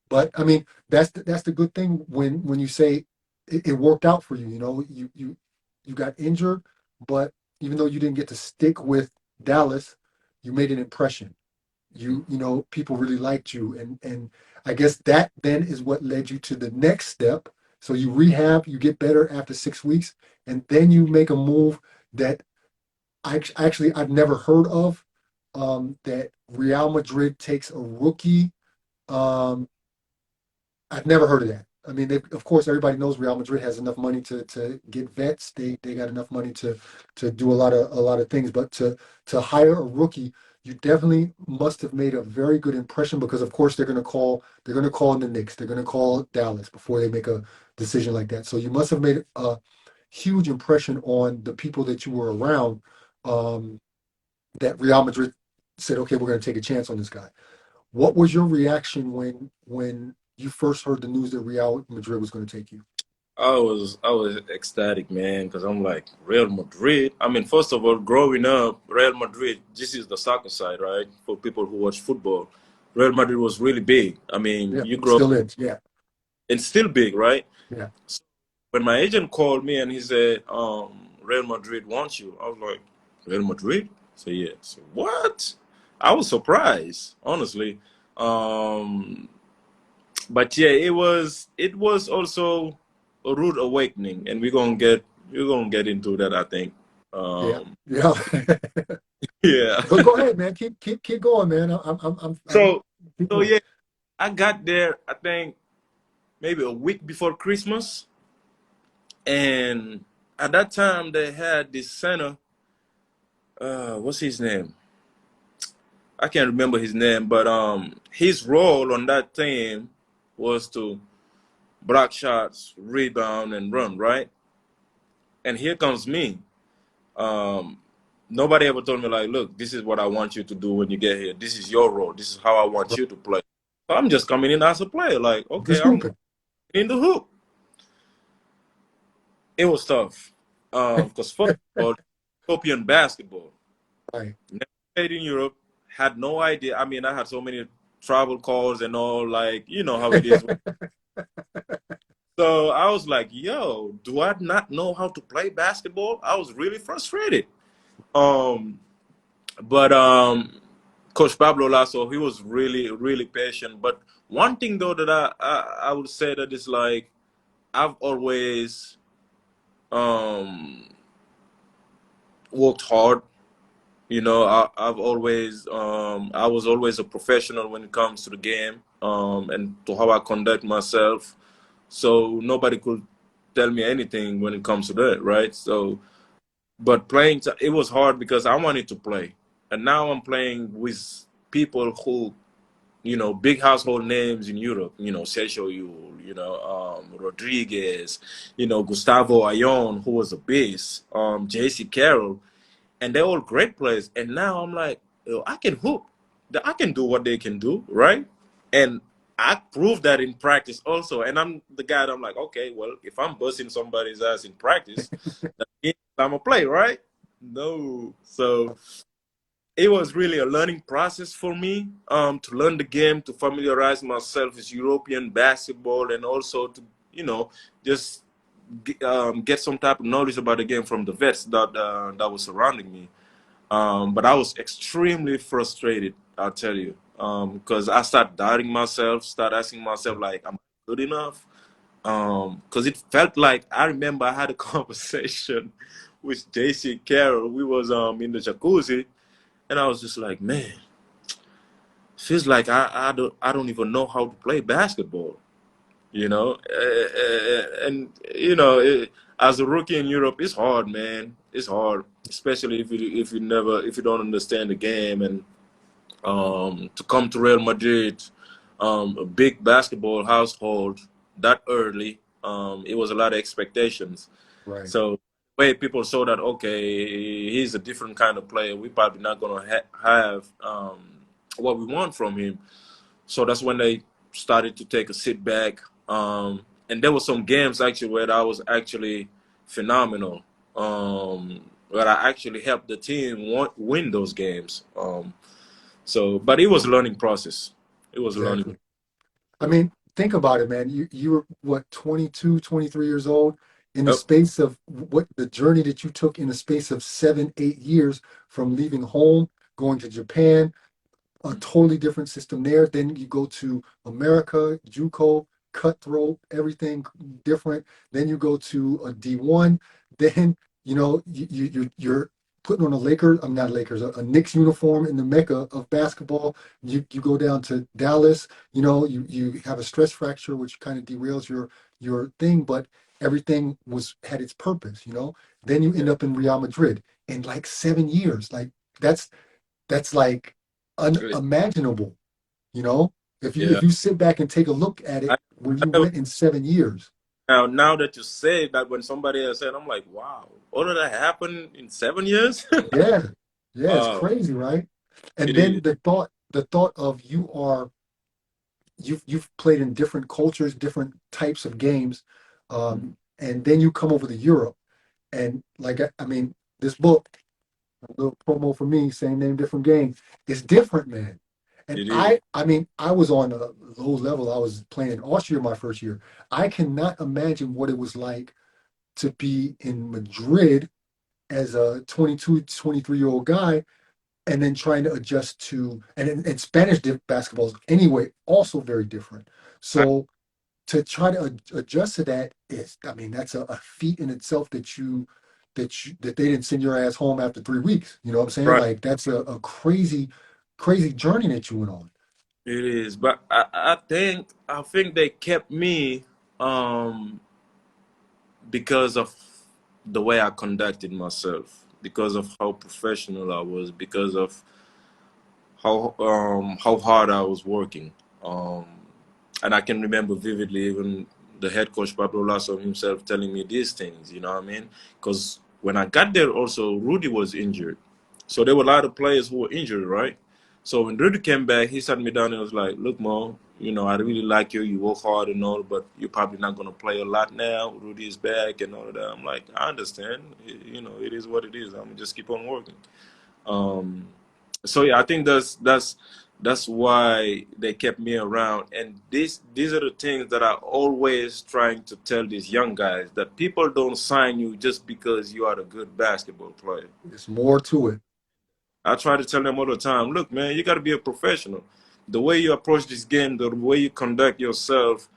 But I mean, that's the good thing when you say it worked out for you. You know, you got injured, but even though you didn't get to stick with Dallas, you made an impression. People really liked you, and I guess that then is what led you to the next step. So you rehab, you get better after 6 weeks, and then you make a move that actually I've never heard of. That Real Madrid takes a rookie. Um, I've never heard of that. I mean, of course, everybody knows Real Madrid has enough money to get vets. They got enough money to do a lot of things. But to hire a rookie, you definitely must have made a very good impression because, of course, they're gonna call in the Knicks. They're gonna call Dallas before they make a decision like that. So you must have made a huge impression on the people that you were around. Um, that Real Madrid said, okay, we're going to take a chance on this guy. What was your reaction when you first heard the news that Real Madrid was going to take you? I was ecstatic, man, because I'm like Real Madrid. I mean, first of all, growing up, Real Madrid. This is the soccer side, right? For people who watch football, Real Madrid was really big. I mean, Yeah, you grow up still is. Yeah, and still big, right? yeah, So when my agent called me and he said, Real Madrid wants you, I was like, Real Madrid? So yeah. So what? I was surprised, honestly. Um, but yeah, it was also a rude awakening, and we're gonna get into that, I think. yeah, Um, yeah. yeah. Go ahead, man. Keep going, man. I'm so keep so going. yeah, I got there. I think maybe a week before Christmas, and at that time they had this center. What's his name? I can't remember his name, but his role on that team was to block shots, rebound, and run, right? And here comes me. Um, Nobody ever told me like, look, this is what I want you to do when you get here. This is your role. This is how I want you to play. So I'm just coming in as a player. Like, okay, Just I'm hooping. in the hoop. It was tough because first of all, European basketball. Right. Never played in Europe. Had no idea. I mean, I had so many travel calls and all. Like, you know how it is. So I was like, yo, do I not know how to play basketball? I was really frustrated. Um, but Coach Pablo Lasso, he was really, really patient. But one thing though that I would say that is like I've always um, worked hard. You know, I was always a professional when it comes to the game and to how I conduct myself. So nobody could tell me anything when it comes to that, right? So, but it was hard because I wanted to play, and now I'm playing with people who, big household names in Europe. Sergio Yul, Rodriguez, Gustavo Ayon, who was a beast, JC Carroll, and they're all great players. And now I'm like, yo, I can hoop. I can do what they can do, right? And I proved that in practice also. And I'm the guy that I'm like, okay, well, if I'm busting somebody's ass in practice, that means I'm a play, right? No. So it was really a learning process for me to learn the game, to familiarize myself with European basketball, and also to, just get some type of knowledge about the game from the vets that was surrounding me. But I was extremely frustrated, I'll tell you, because I started doubting myself, start asking myself like, am I good enough? Because it felt like I remember I had a conversation with JC Carroll. We was in the jacuzzi, and I was just like, man, feels like I don't even know how to play basketball. And as a rookie in Europe, it's hard, man. It's hard, especially if you don't understand the game, and to come to Real Madrid, a big basketball household that early, it was a lot of expectations. Right. So way people saw that, okay, he's a different kind of player. We're probably not gonna have what we want from him. So that's when they started to take a sit back. And there were some games actually where I was actually phenomenal. Where I actually helped the team win those games. But it was a learning process. It was a learning. Exactly. I mean, think about it, man. You were what, 22, 23 years old, in the Yep. space of what the journey that you took in the space of 7, 8 years from leaving home, going to Japan, a totally different system there. Then you go to America, JUCO, cutthroat, everything different. Then you go to a D1. Then you're putting on a Lakers, I'm not Lakers, a Knicks uniform in the mecca of basketball. You go down to Dallas. You have a stress fracture, which kind of derails your thing, but everything had its purpose. Then you end Yeah. up in Real Madrid in like 7 years. Like that's that's like Really. unimaginable, you know? If you Yeah. if you sit back and take a look at I, it when I you never, went in 7 years. now that you say that, when somebody else said, I'm like, wow, all of that happened in 7 years. Yeah. Yeah, it's Wow, crazy, right? And it is. then the thought of you've played in different cultures, different types of games, and then you come over to Europe, and like I mean, this book, a little promo for me, same name, different game, it's different, man. And It is. I mean, I was on a low level. I was playing in Austria my first year. I cannot imagine what it was like to be in Madrid as a 22, 23-year-old guy and then trying to adjust to and Spanish basketball is anyway also very different. I, So to try to adjust to that is, I mean, that's a feat in itself that they didn't send your ass home after 3 weeks. You know what I'm saying? right. Like that's a crazy, crazy journey that you went on. It is. But I think they kept me um because of the way I conducted myself, because of how professional I was, because of how hard I was working. Um, and I can remember vividly even the head coach Pablo Lasso himself telling me these things. You know what I mean? Because when I got there, also Rudy was injured, so there were a lot of players who were injured, right? So when Rudy came back, he sat me down and was like, "Look, Mo, you know I really like you. You work hard and all, but you're probably not gonna play a lot now. Rudy is back and all of that." I'm like, "I understand. You know, it is what it is. I'm gonna just keep on working." Um, so yeah, I think that's why they kept me around. And these are the things that I always trying to tell these young guys, that people don't sign you just because you are a good basketball player. There's more to it. I try to tell them all the time, look, man, you got to be a professional. The way you approach this game, the way you conduct yourself,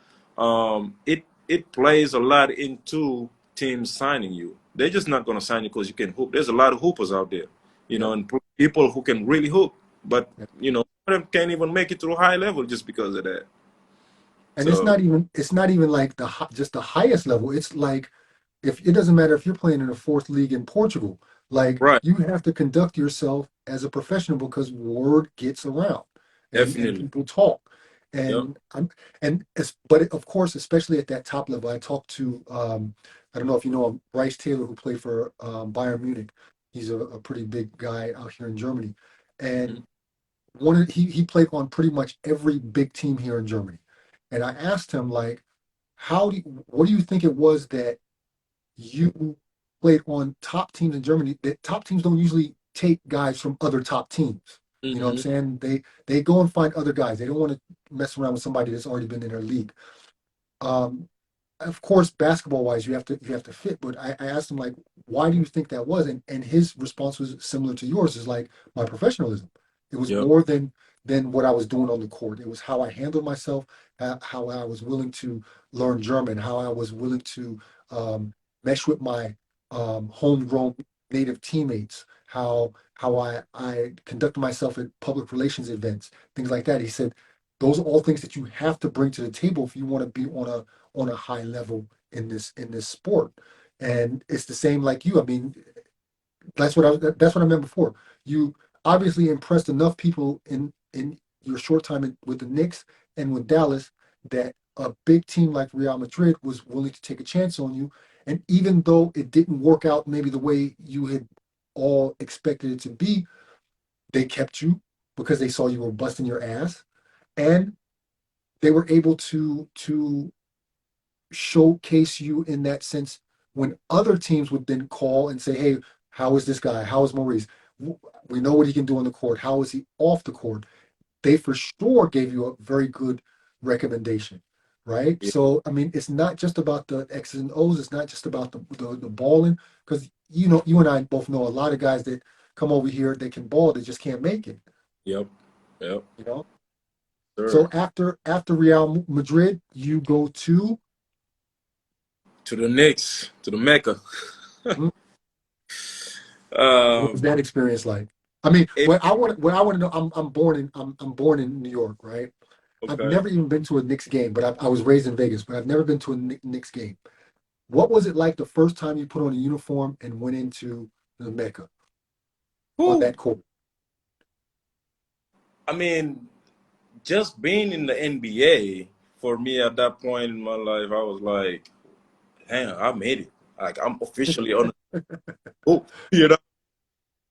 it plays a lot into teams signing you. They're just not going to sign you because you can hoop. There's a lot of hoopers out there, you know, Yep. and people who can really hoop, but Yep. you know, some of them can't even make it to a high level just because of that. And it's So not even like just the highest level. It's like if it doesn't matter if you're playing in a fourth league in Portugal, like right, you have to conduct yourself as a professional because word gets around and definitely, people talk. yep, And I'm and it's, but of course, especially at that top level, I talked to I don't know if you know him, Bryce Taylor, who played for Bayern Munich. He's a pretty big guy out here in Germany, mhm, and he played on pretty much every big team here in Germany. And I asked him like, what do you think it was that you played on top teams in Germany? That top teams don't usually take guys from other top teams. You know what I'm mhm, saying? They go and find other guys. They don't want to mess around with somebody that's already been in their league. Um, of course, basketball wise, you have to fit. But I asked him like, why do you think that was? And his response was similar to yours. Is like my professionalism. It was yep, more than what I was doing on the court. It was how I handled myself, how I was willing to learn German, how I was willing to mesh with my homegrown native teammates, how I conducted myself at public relations events, things like that. He said those are all things that you have to bring to the table if you want to be on a high level in this sport. And it's the same like you. I mean, that's what I meant before. You obviously impressed enough people in your short time with the Knicks and with Dallas that a big team like Real Madrid was willing to take a chance on you. And even though it didn't work out maybe the way you had all expected it to be, they kept you because they saw you were busting your ass, and they were able to showcase you in that sense when other teams would then call and say, "Hey, how is this guy? How is Maurice? We know what he can do on the court. How is he off the court?" They for sure gave you a very good recommendation, right? yeah, So, I mean, it's not just about the X's and O's. It's not just about the balling, because you and I both know a lot of guys that come over here, they can ball, they just can't make it. yep, yep, You know. So sure. after Real Madrid, you go to. To the Knicks, to the Mecca. hmm, What was Um, that experience like? I mean, it, what I want to know. I'm born in New York, right? I've okay. never even been to a Knicks game, but I was raised in Vegas, but I've never been to a Knicks game. What was it like the first time you put on a uniform and went into the Mecca on Whew. that court? I mean, just being in the NBA for me at that point in my life, I was like, damn, I made it. Like I'm officially on the hoop, you know.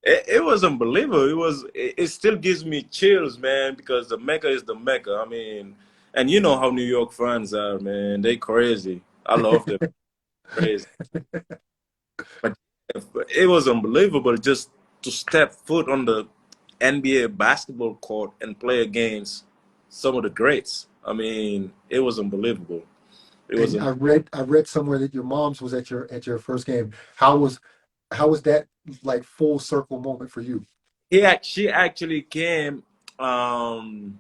it was unbelievable. It still gives me chills, man, because the Mecca is the Mecca. I mean, and you know how New York fans are, man. They crazy. I love them, crazy. But it was unbelievable just to step foot on the NBA basketball court and play against some of the greats. I mean, it was unbelievable. It was. And I read somewhere that your mom's was at your first game. How was that like full circle moment for you? She actually um,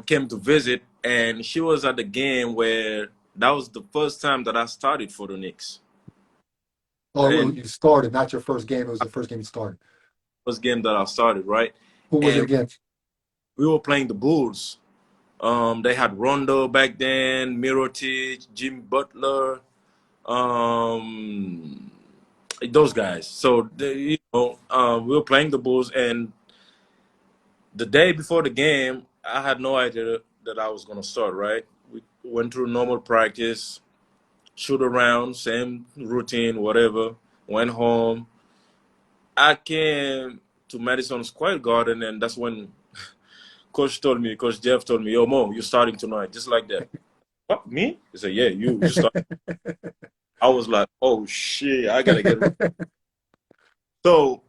came to visit, and she was at the game where that was the first time that I started for the Knicks, Oh, and you started, not your first game. It was the first game you started. first game that I started, right? Who was it And against? we were playing the Bulls. They had Rondo back then, Mirotic, Jimmy Butler, um, those guys. So we were playing the Bulls, and the day before the game, I had no idea that I was gonna start. Right? We went through normal practice, shoot around, same routine, whatever. Went home. I came to Madison Square Garden, and that's when Coach Jeff told me, "Yo, Mo, you're starting tonight," just like that. What, me? He said, "Yeah, you start." I was like, "Oh shit, I gotta get ready." So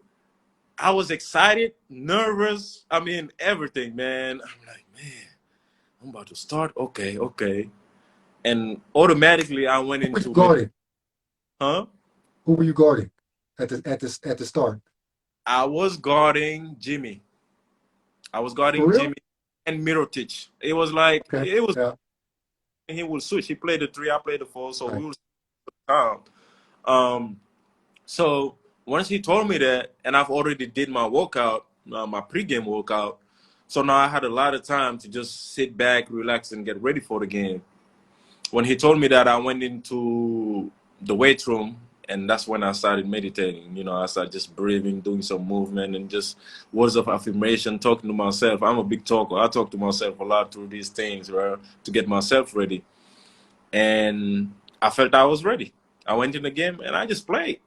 I was excited, nervous. I mean, everything, man. I'm like, man, I'm about to start. Okay, okay. And automatically, I went Who were you into, guarding? huh? Who were you guarding at the start? I was guarding Jimmy. I was For guarding real? Jimmy and Mirotic. It was like Okay. it was. Yeah. He would switch. He played the three. I played the four. So we Right. would count. Um. So once he told me that, and I've already did my workout, my pregame workout. So now I had a lot of time to just sit back, relax, and get ready for the game. When he told me that, I went into the weight room, and that's when I started meditating. You know, I started just breathing, doing some movement, and just words of affirmation, talking to myself. I'm a big talker. I talk to myself a lot through these things, right, to get myself ready. And I felt I was ready. I went in the game, and I just played.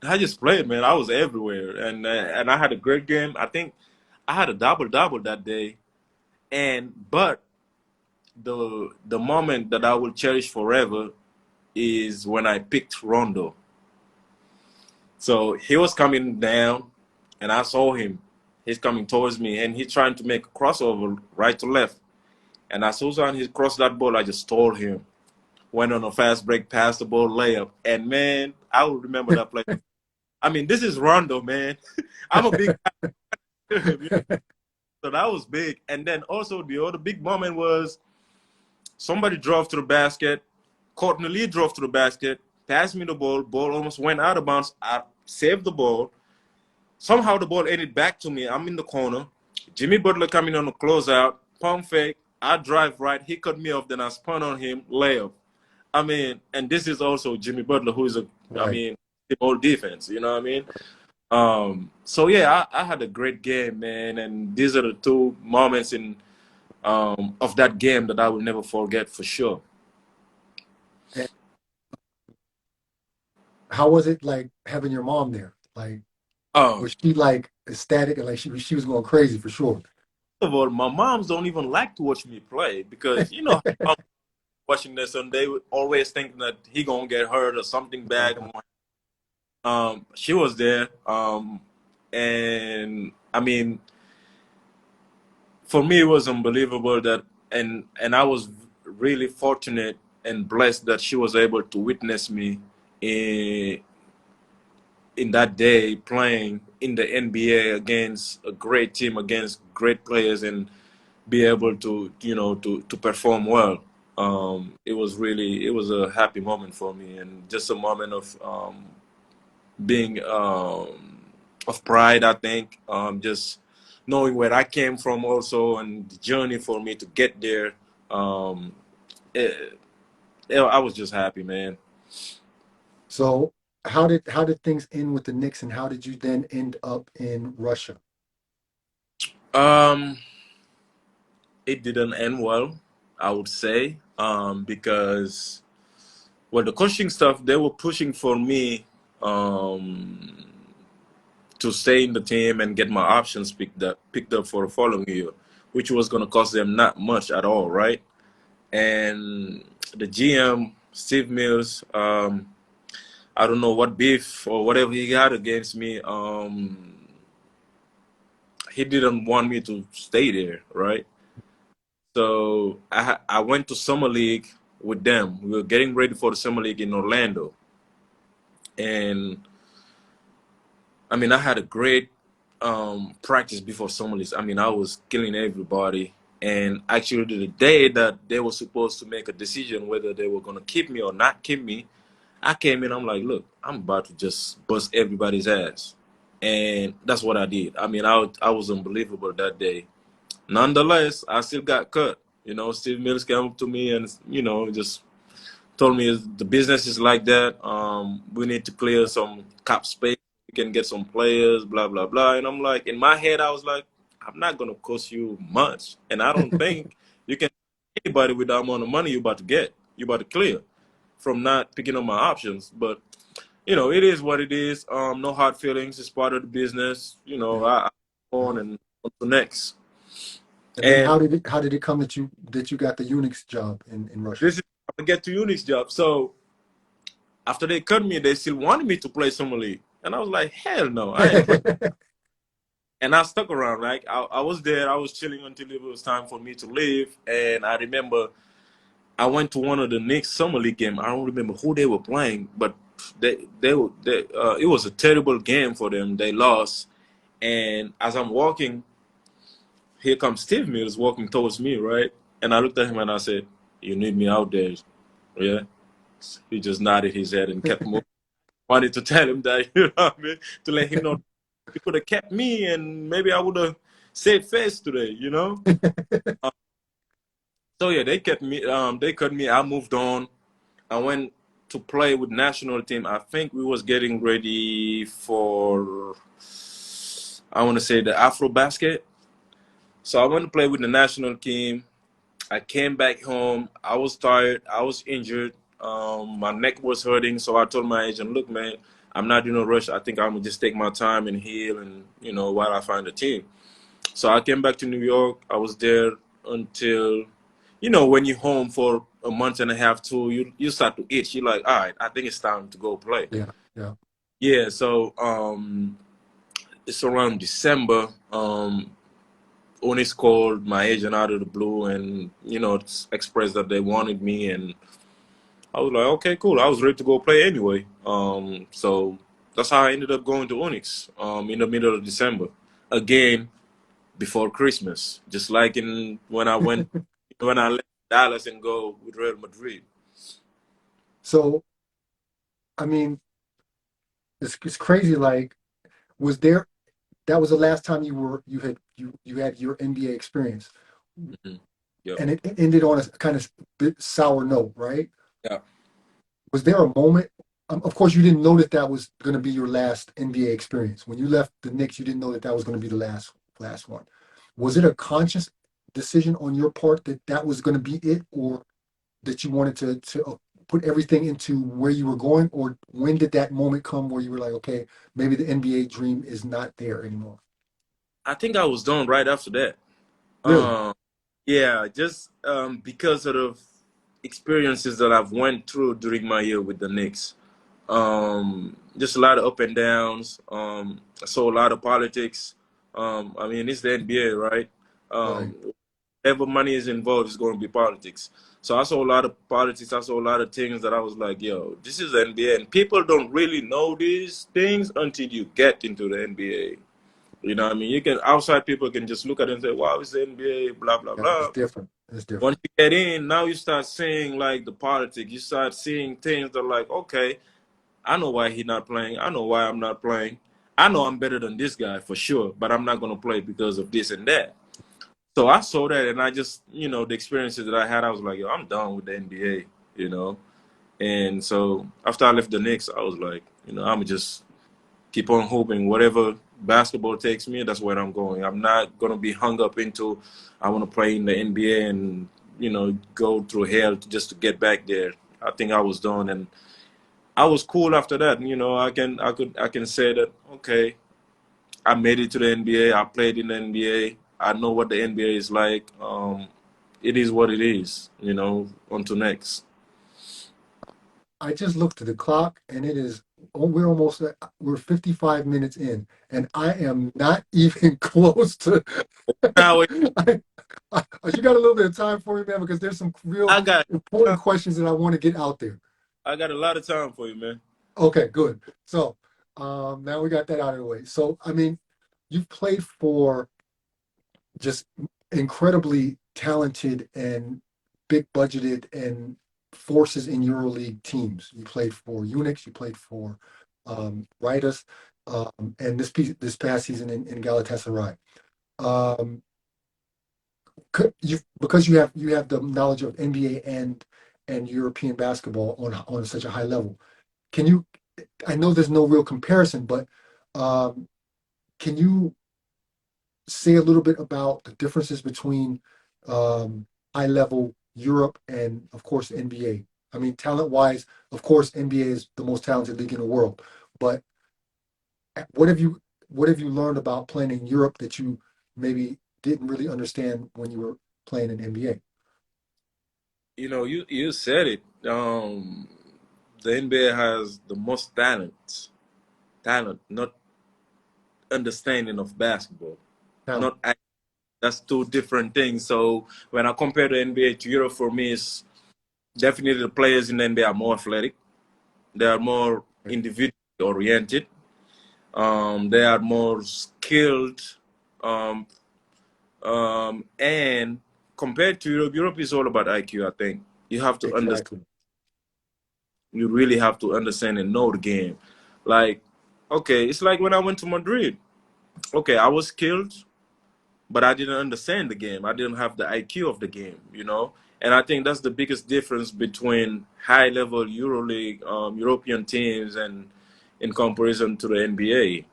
I just played, man. I was everywhere, and I had a great game. I think I had a double double that day, and but the moment that I will cherish forever is when I picked Rondo. So he was coming down, and I saw him. He's coming towards me, and he's trying to make a crossover right to left. And as soon as he crossed that ball, I just stole him. Went on a fast break, passed the ball, layup, and man, I will remember that play. I mean, this is Rondo, man. I'm a big guy, so that was big. And then also the other big moment was somebody drove to the basket. Courtney Lee drove to the basket, passed me the ball. Ball almost went out of bounds. I saved the ball. Somehow the ball ended back to me. I'm in the corner. Jimmy Butler coming on the closeout. Pump fake. I drive right. He cut me off. Then I spun on him. Layup. I mean, and this is also Jimmy Butler, who is I Right. mean, all defense. You know what I mean? So yeah, I had a great game, man. And these are the two moments in of that game that I will never forget for sure. And how was it like having your mom there? Like, Um, was she like ecstatic and like she was going crazy for sure? First of all, my moms don't even like to watch me play because you know I'm watching this and they would always think that he gonna get hurt or something bad. She was there, and I mean, for me it was unbelievable that, and I was really fortunate and blessed that she was able to witness me in in that day playing in the NBA against a great team, against great players, and be able to to perform well. It was a happy moment for me, and just a moment of being of pride. I think just knowing where I came from also, and the journey for me to get there. Um, it, I was just happy, man. So how did things end with the Knicks and how did you then end up in Russia? Um, it didn't end well, I would say, because well, the coaching stuff they were pushing for me um, to stay in the team and get my options picked up for the following year, which was going to cost them not much at all, right? And the GM Steve Mills, I don't know what beef or whatever he got against me. He didn't want me to stay there, right? So I went to summer league with them. We were getting ready for the summer league in Orlando, and I mean I had a great practice before summer league. I mean I was killing everybody, and actually the day that they were supposed to make a decision whether they were gonna keep me or not keep me, I came in. I'm like, look, I'm about to just bust everybody's ass, and that's what I did. I mean I was unbelievable that day. Nonetheless, I still got cut. You know, Steve Mills came up to me and, just told me the business is like that. We need to clear some cap space. We can get some players, blah, blah, blah. And I'm like, in my head, I was like, I'm not going to cost you much. And I don't think you can anybody with the amount of money you're about to get, you're about to clear from not picking up my options. But, it is what it is. No hard feelings. It's part of the business. Yeah. I on and on to next. And then And how did it come that you got the Unix job in Russia? this is how I get to Unix job. So after they cut me, they still wanted me to play summer league, and I was like, hell no, I ain't playing. And I stuck around. Like I was there, I was chilling until it was time for me to leave. And I remember I went to one of the Knicks summer league game. I don't remember who they were playing, but it was a terrible game for them. They lost, and as I'm walking, here comes Steve Mills walking towards me, right? And I looked at him and I said, "You need me out there, yeah?" He just nodded his head and kept moving. Wanted to tell him that, what I mean? To let him know he could have kept me and maybe I would have saved face today. Uh, so yeah, they kept me. They cut me. I moved on. I went to play with national team. I think we was getting ready for, I want to say, the Afro basket. So I went to play with the national team. I came back home. I was tired. I was injured. My neck was hurting. So I told my agent, look, man, I'm not in a rush. I think I'm going to just take my time and heal and, while I find a team. So I came back to New York. I was there until, when you're home for a month and a half, too, you start to itch. You're like, all right, I think it's time to go play. Yeah, yeah. Yeah, so it's around December. Onyx called my agent out of the blue and, expressed that they wanted me. And I was like, okay, cool. I was ready to go play anyway. So that's how I ended up going to Onyx in the middle of December. Again, before Christmas. Just like when I left Dallas and go with Real Madrid. So, I mean, it's crazy. Like, was there? That was the last time you had your NBA experience, Hmm. Yep. and it ended on a kind of bit sour note, right? Yeah. Was there a moment? Of course, you didn't know that was going to be your last NBA experience. When you left the Knicks, you didn't know that was going to be the last one. Was it a conscious decision on your part that was going to be it, or that you wanted to put everything into where you were going, or when did that moment come where you were like, okay, maybe the NBA dream is not there anymore? I think I was done right after that. Really? Um, yeah, just because of the experiences that I've went through during my year with the Knicks. Just a lot of up and downs. I saw a lot of politics. I mean, it's the NBA, right? Right. Whatever money is involved is going to be politics. So I saw a lot of politics. I saw a lot of things that I was like, yo, this is the NBA. And people don't really know these things until you get into the NBA. You know what I mean? Outside people can just look at it and say, wow, it's the NBA, blah, blah, Yeah, it's blah. different. It's Once different. you get in, now you start seeing like the politics. You start seeing things that are like, okay, I know why he's not playing. I know why I'm not playing. I know I'm better than this guy for sure, but I'm not going to play because of this and that. So I saw that, and I just, the experiences that I had, I was like, yo, I'm done with the NBA. And so after I left the Knicks, I was like, I'm just keep on hoping whatever basketball takes me, that's where I'm going. I'm not going to be hung up into, I want to play in the NBA and, go through hell just to get back there. I think I was done. And I was cool after that. I can say that, okay, I made it to the NBA. I played in the NBA. I know what the NBA is like. It is what it is. On to next. I just looked at the clock and it is, oh, we're 55 minutes in, and I am not even close to. Now I, you got a little bit of time for me, man, because there's some real I got important questions that I want to get out there. I got a lot of time for you, man. Okay, good. So now we got that out of the way. So, I mean, you've played for just incredibly talented and big budgeted and forces in EuroLeague teams. You played for Unix, you played for Ridas, and this past season in Galatasaray. Um, because you have the knowledge of NBA and European basketball on such a high level. Can you? I know there's no real comparison, but um, can you say a little bit about the differences between high level Europe and, of course, NBA? I mean, talent wise, of course, NBA is the most talented league in the world. But what have you what have you learned about playing in Europe that you maybe didn't really understand when you were playing in NBA? You said it. The NBA has the most talent, not understanding of basketball, Talent, not that's two different things. So when I compare the NBA to Europe, for me, it's definitely the players in the NBA are more athletic. They are more right? individually oriented. They are more skilled. Um, and compared to Europe, Europe is all about IQ. I think you have to understand. Exactly. You really have to understand and know the game. Like, okay, it's like when I went to Madrid. Okay, I was skilled, but I didn't understand the game. I didn't have the IQ of the game. And I think that's the biggest difference between high-level EuroLeague, European teams, and in comparison to the NBA.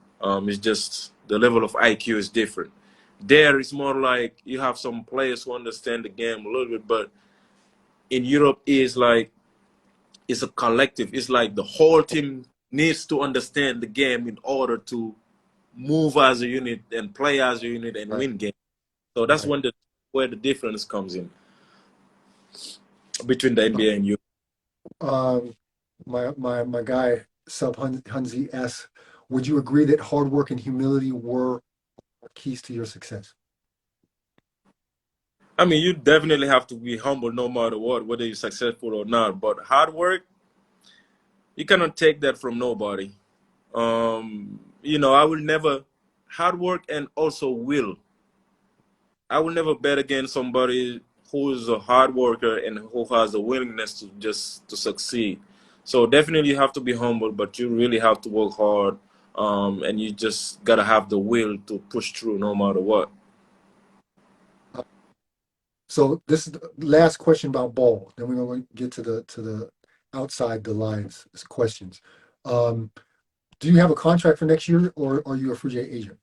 It's just the level of IQ is different. There, it's more like you have some players who understand the game a little bit, but in Europe, it's a collective. It's like the whole team needs to understand the game in order to move as a unit and play as a unit and Right. win games. So that's Right. where the difference comes in between the NBA and you. Um, my guy Sub Hunzi asks, would you agree that hard work and humility were keys to your success? I mean, you definitely have to be humble no matter what, whether you're successful or not. But hard work, you cannot take that from nobody. I will never hard work and also will. I will never bet against somebody who is a hard worker and who has the willingness to just to succeed. So definitely you have to be humble, but you really have to work hard. And you just gotta have the will to push through no matter what. So this is the last question about ball. Then we're going to get to the outside the lines questions. Um, do you have a contract for next year, or are you a free agent?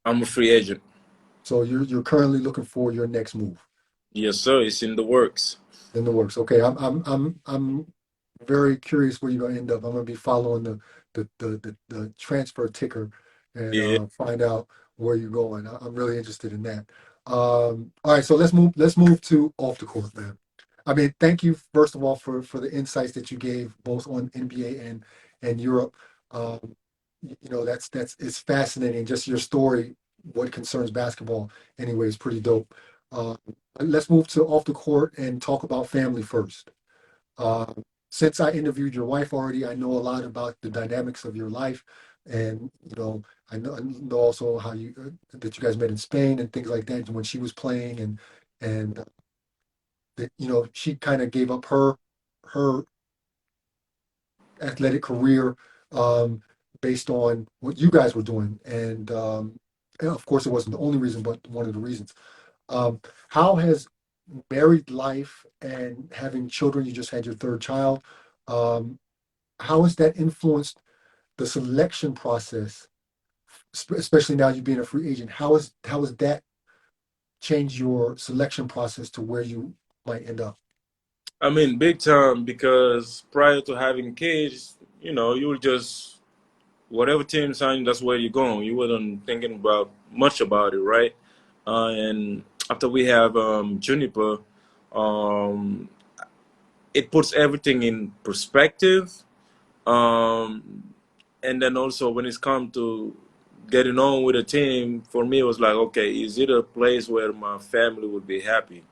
I'm a free agent. So you're currently looking for your next move Yes, sir. It's in the works. in the works. Okay, I'm very curious where you're going to end up. I'm going to be following the transfer ticker and Yeah. find out where you're going. I'm really interested in that. All right, so let's move to off the court, man. I mean, thank you first of all for the insights that you gave both on NBA and Europe. That's it's fascinating. Just your story, what concerns basketball, anyway, is pretty dope. Uh, let's move to off the court and talk about family first. Uh, since I interviewed your wife already, I know a lot about the dynamics of your life, and I know also how that you guys met in Spain and things like that when she was playing, and that she kind of gave up her athletic career um, based on what you guys were doing, and of course it wasn't the only reason, but one of the reasons. How has married life and having children, you just had your third child, um, how has that influenced the selection process, especially now you being a free agent? How has that changed your selection process to where you might end up? I mean, big time because prior to having kids, you will just whatever team sign, that's where you're going. You wasn't thinking about much about it, right? And after we have Juniper, um, it puts everything in perspective. Um, and then also when it's come to getting on with a team, for me it was like, okay, is it a place where my family would be happy?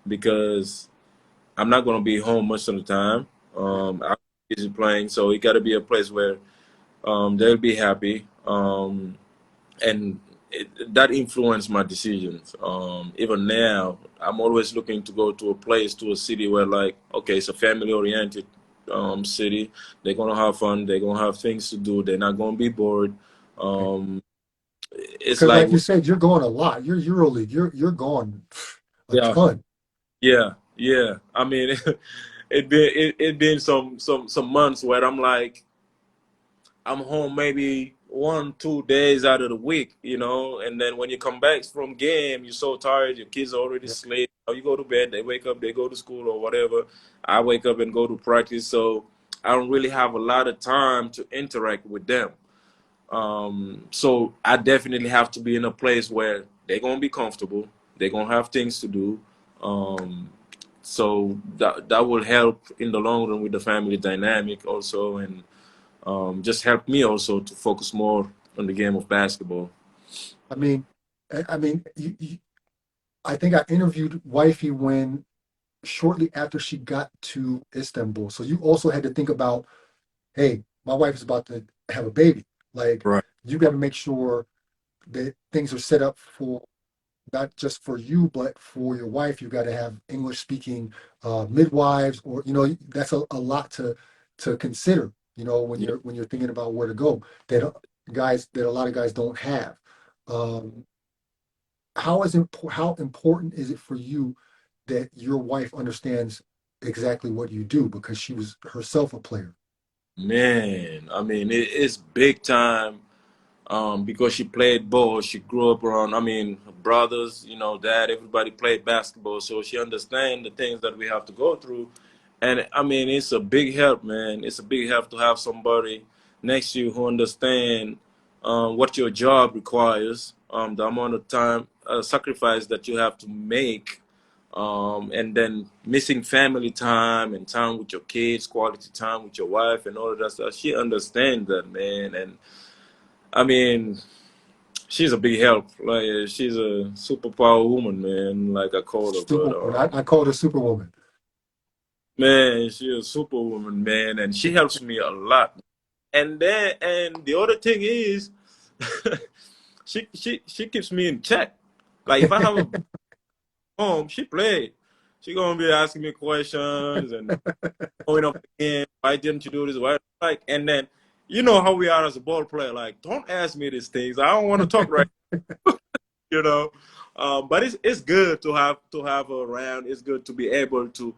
Because I'm not gonna be home much of the time. I'm busy playing, so it got to be a place where they'll be happy. And that influenced my decisions. Even now, I'm always looking to go to a place, to a city where, like, okay, it's a family-oriented city. They're gonna have fun. They're gonna have things to do. They're not gonna be bored. Um, it's Because like, like you said, you're going a lot. You're EuroLeague. You're going a yeah, ton. yeah, yeah. I mean, it been some months where I'm like, I'm home maybe 1 2 days out of the week, you know, and then when you come back from game, you're so tired, your kids are already Yeah. asleep. You go to bed, they wake up, they go to school or whatever. I wake up and go to practice, so I don't really have a lot of time to interact with them. So I definitely have to be in a place where they're gonna be comfortable, they're gonna have things to do. Um, so that will help in the long run with the family dynamic also, and just helped me also to focus more on the game of basketball. I mean, I think I interviewed Wifey when shortly after she got to Istanbul. So you also had to think about, hey, my wife is about to have a baby. Like, Right. you got to make sure that things are set up for not just for you, but for your wife. You got to have English speaking midwives, or that's a lot to consider. When Yeah. you're thinking about where to go, that a lot of guys don't have. Um, how important is it for you that your wife understands exactly what you do because she was herself a player? Man, I mean, it's big time. Because she played ball, she grew up around. I mean, her brothers, dad, everybody played basketball, so she understands the things that we have to go through. And I mean, it's a big help, man. It's a big help to have somebody next to you who understand what your job requires, the amount of time sacrifice that you have to make, and then missing family time and time with your kids, quality time with your wife, and all of that stuff. She understands that, man, and I mean, she's a big help. Like she's a superpower woman, man. Like I call her, but Superwoman. I called her Superwoman. man, she's a superwoman, man, and she helps me a lot. And the other thing is, she keeps me in check. Like if I have a home, she play. She gonna be asking me questions and going up again. Why didn't you do this? Why like? And then you know how we are as a ball player. Like, don't ask me these things. I don't want to talk right. you know. But it's good to have her around. It's good to be able to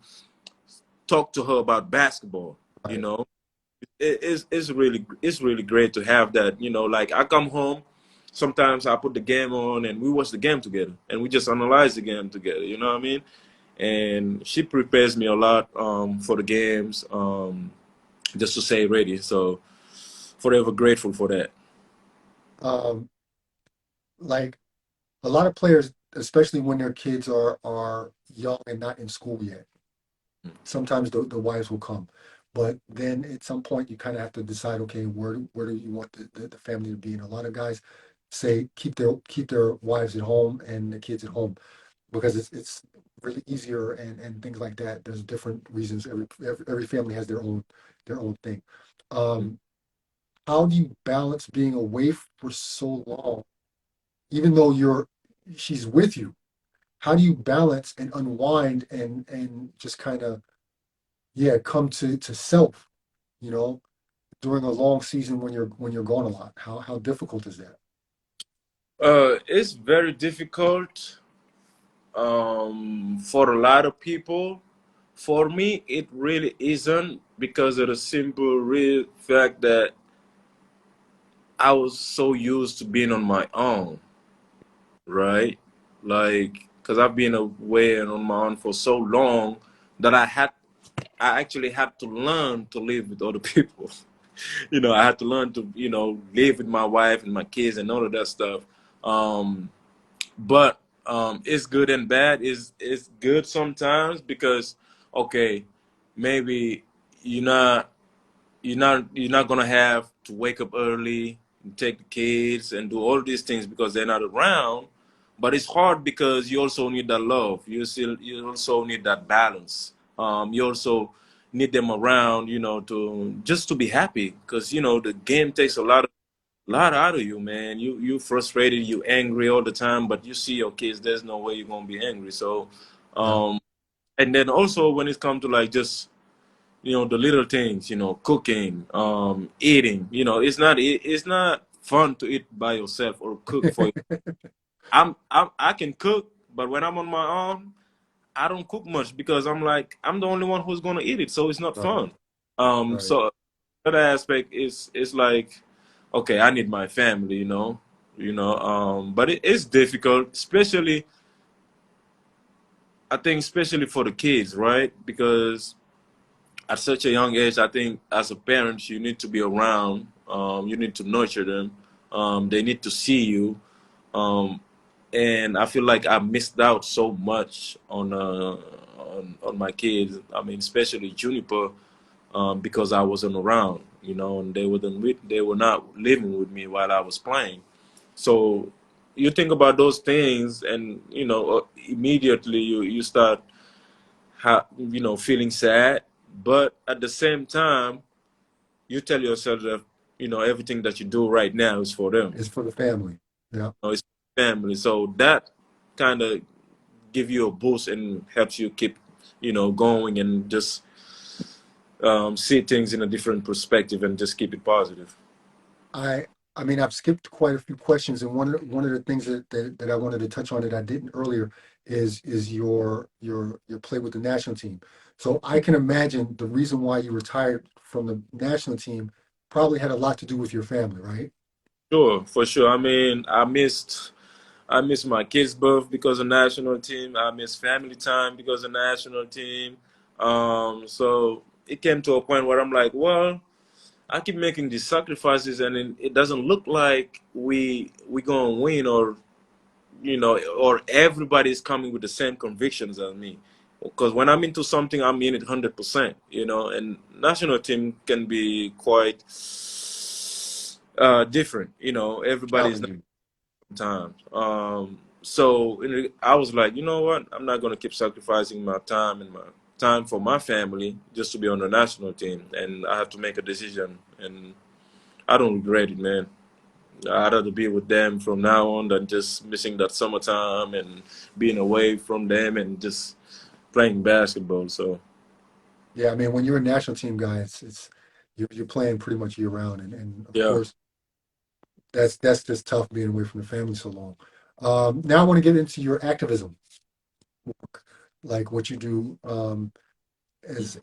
talk to her about basketball. You Right. know, it's really great to have that. Like I come home, sometimes I put the game on and we watch the game together and we just analyze the game together. You know what I mean? And she prepares me a lot for the games, just to stay ready. So forever grateful for that. Um, like a lot of players, especially when their kids are young and not in school yet, sometimes the wives will come, but then at some point you kind of have to decide, okay, where do you want the family to be? And a lot of guys say keep their wives at home and the kids at home because it's really easier and things like that. There's different reasons. Every family has their own thing. Um, how do you balance being away for so long, even though she's with you? How do you balance and unwind and just kind of, yeah, come to self, you know, during a long season when you're gone a lot? How difficult is that? It's very difficult for a lot of people. For me, it really isn't because of the simple real fact that I was so used to being on my own, right? Like, because I've been away and on my own for so long that I actually had to learn to live with other people. I had to learn to, live with my wife and my kids and all of that stuff. Um, but it's good and bad. It's good sometimes because, okay, maybe you're not you're not gonna have to wake up early and take the kids and do all these things because they're not around. But it's hard because you also need that love. You also need that balance. You also need them around, to just to be happy because the game takes a lot out of you, man. You frustrated, you angry all the time, but you see your kids. There's no way you're gonna be angry. So, Yeah, um, and then also when it comes to like just the little things, cooking, eating. It's not fun to eat by yourself or cook for you. I can cook, but when I'm on my own, I don't cook much because I'm like I'm the only one who's gonna eat it, so it's not right, fun. right. So other aspect is like, okay, I need my family, but it's difficult, especially I think especially for the kids, right? Because at such a young age, I think as a parent, you need to be around. You need to nurture them. They need to see you. Um, and I feel like I missed out so much on my kids. I mean, especially Juniper, because I wasn't around. And they were not living with me while I was playing. So you think about those things, and immediately you start feeling sad, but at the same time, you tell yourself that everything that you do right now is for them. It's for the family. Yeah. It's family, so that kind of give you a boost and helps you keep going and just see things in a different perspective and just keep it positive. I I mean I've skipped quite a few questions, and one of the things that I wanted to touch on that I didn't earlier is your play with the national team. So I can imagine the reason why you retired from the national team probably had a lot to do with your family, right? Sure, for sure. I mean, I missed my kids' birth because of national team. I missed family time because of national team. So it came to a point where I'm like, well, I keep making these sacrifices, and it doesn't look like we gonna win, or everybody's coming with the same convictions as me. Because when I'm into something, I'm in it 100%. And national team can be quite different. Everybody's Challenging. times. So I was like, you know what? I'm not gonna keep sacrificing my time and my time for my family just to be on the national team, and I have to make a decision. And I don't regret it, man. I'd rather be with them from now on than just missing that summertime and being away from them and just playing basketball. So Yeah, I mean when you're a national team guy, it's you're playing pretty much year round, and of yeah, course that's just tough being away from the family so long. Now I want to get into your activism, like what you do as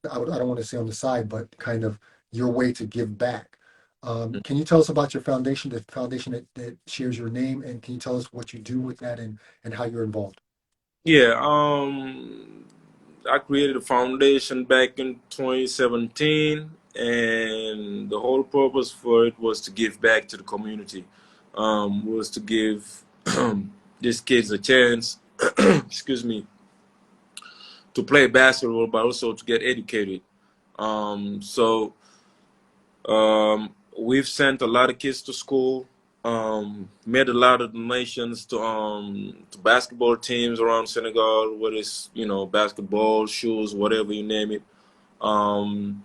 I don't want to say on the side, but kind of your way to give back. Can you tell us about your foundation, the foundation that shares your name, and can you tell us what you do with that and how you're involved? yeah. I created a foundation back in 2017, and the whole purpose for it was to give back to the community. Was to give these kids a chance, excuse me, to play basketball, but also to get educated. So we've sent a lot of kids to school, made a lot of donations to basketball teams around Senegal, whether it's basketball, shoes, whatever you name it. Um,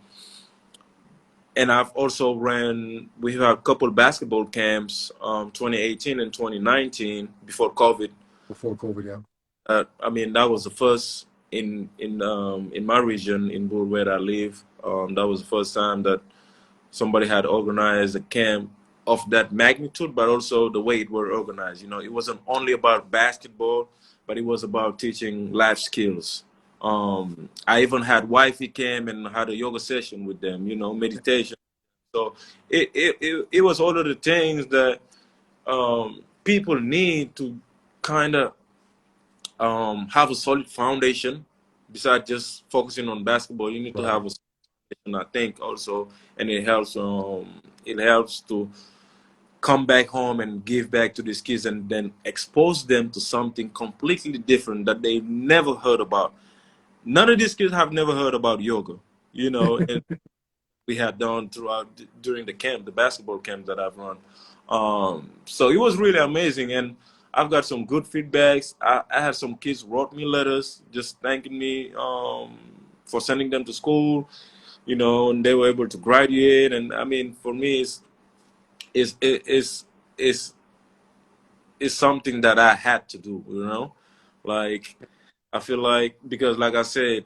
and I've also ran. We had a couple basketball camps, 2018 and 2019 before COVID. Before COVID, yeah. I mean, that was the first in my region in Bur where I live. That was the first time that somebody had organized a camp of that magnitude, but also the way it were organized. It wasn't only about basketball, but it was about teaching life skills. I even had wifey came and had a yoga session with them, meditation. So it was all of the things that people need to kind of have a solid foundation. Besides just focusing on basketball, you need to Right. have a I think also, and it helps to come back home and give back to these kids and then expose them to something completely different that they never heard about. None of these kids have never heard about yoga, and we had done throughout during the camp, the basketball camp that I've run. So it was really amazing, and I've got some good feedbacks. I had some kids wrote me letters just thanking me for sending them to school, and they were able to graduate. And I mean, for me, it's it- it's it's something that I had to do. Like I feel like because, like I said,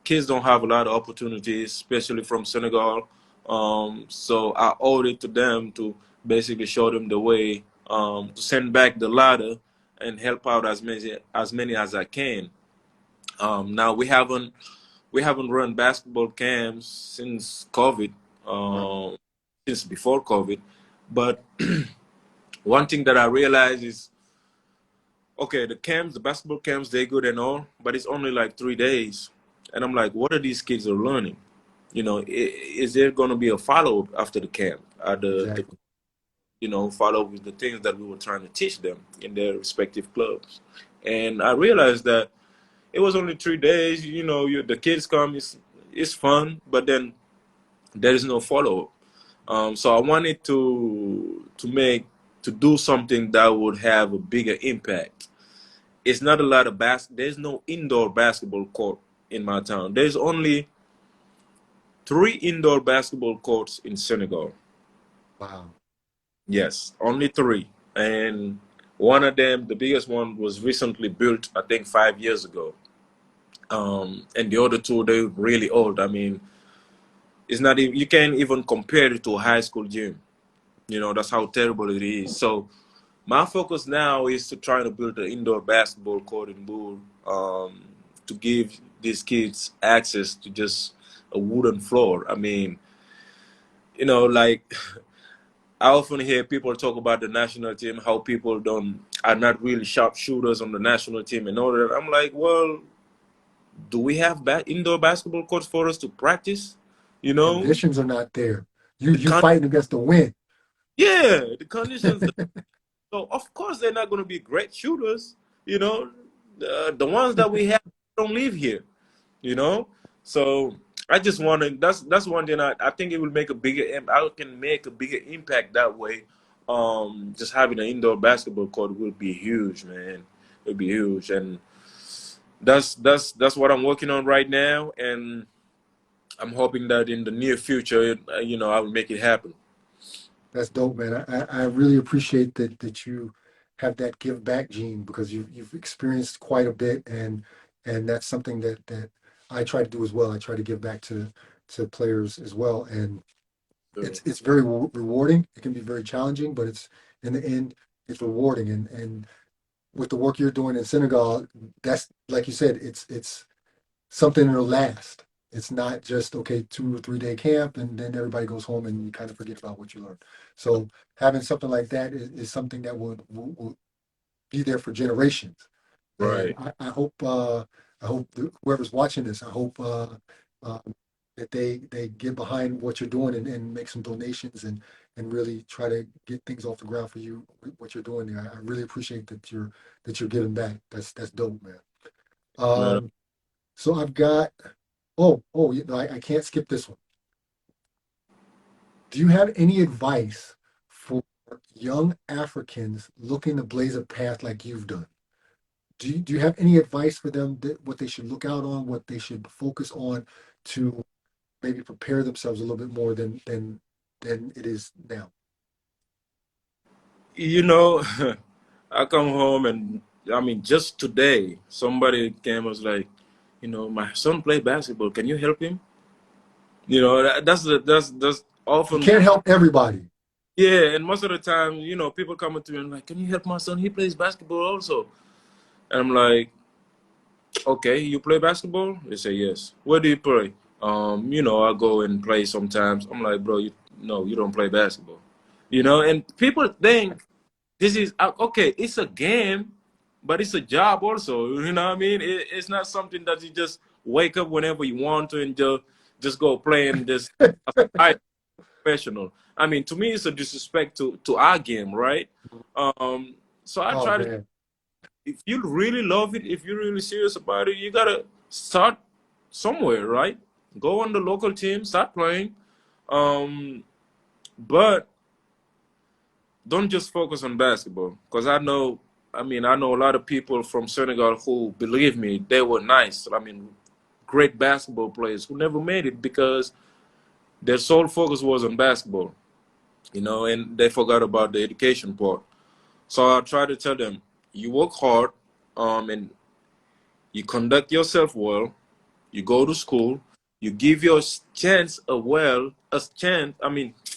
kids don't have a lot of opportunities, especially from Senegal. So I owed it to them to basically show them the way, to send back the ladder and help out as many as I can. Now we haven't run basketball camps since COVID, since before COVID, but one thing that I realized is, okay, the basketball camps, they're good and all, but it's only like 3 days. And I'm like, what are these kids are learning? Is there going to be a follow up after the camp? Are the Exactly. follow up with the things that we were trying to teach them in their respective clubs? And I realized that it was only 3 days. The kids come, it's fun, but then there is no follow up. So I wanted to do something that would have a bigger impact. It's not a lot of there's no indoor basketball court in my town. There's only 3 indoor basketball courts in Senegal. Wow. Yes, only 3. And one of them, the biggest one, was recently built, I think 5 years ago. And the other 2, they're really old. I mean, it's not even, you can't even compare it to a high school gym. That's how terrible it is. So my focus now is to try to build an indoor basketball court in Bull, to give these kids access to just a wooden floor. I mean, like I often hear people talk about the national team, how people don't are not really sharp shooters on the national team and all that. I'm like, well, do we have indoor basketball courts for us to practice? You know, Conditions are not there. You the you con- fighting against the wind. yeah, the conditions. So of course they're not going to be great shooters. The ones that we have don't live here. You know, so I just want to. That's one thing I think it will make a bigger. I can make a bigger impact that way. Just having an indoor basketball court will be huge, man. It'll be huge, and that's what I'm working on right now, and I'm hoping that in the near future, I will make it happen. That's dope, man. I really appreciate that you have that give back gene because you've experienced quite a bit, and that's something that I try to do as well. I try to give back to players as well, and So, it's very rewarding. It can be very challenging, but it's in the end it's rewarding. And with the work you're doing in Senegal, that's like you said, it's something that'll last. It's not just okay, 2 or 3 day camp and then everybody goes home and you kind of forget about what you learned. So having something like that is something that will be there for generations. And right. I hope whoever's watching this, I hope uh, that they get behind what you're doing and make some donations and really try to get things off the ground for you what you're doing there. I really appreciate that you're giving back. That's dope, man. Man. Um, so I've got I can't skip this one. Do you have any advice for young Africans looking to blaze a path like you've done? Do you have any advice for them that what they should look out on, what they should focus on to maybe prepare themselves a little bit more than it is now? You know, I come home and I mean, just today, somebody came and was like, my son play basketball. Can you help him? That's You often, can't help everybody. yeah. And most of the time, people come up to me and like, can you help my son? He plays basketball also. And I'm like, okay, you play basketball? They say yes. Where do you play? I go and play sometimes. I'm like, bro, no, you don't play basketball. And people think this is okay. It's a game, but it's a job also. You know what I mean? It's not something that you just wake up whenever you want to and just go playing this professional. I mean, to me, it's a disrespect to our game, right? So I Oh try to, man. if you really love it, if you're really serious about it, you gotta start somewhere, right? Go on the local team, start playing, but don't just focus on basketball. Because I know a lot of people from Senegal who, believe me, they were nice. I mean, great basketball players who never made it because their sole focus was on basketball, and they forgot about the education part. So I try to tell them, you work hard, and you conduct yourself well, you go to school, you give your chance a chance,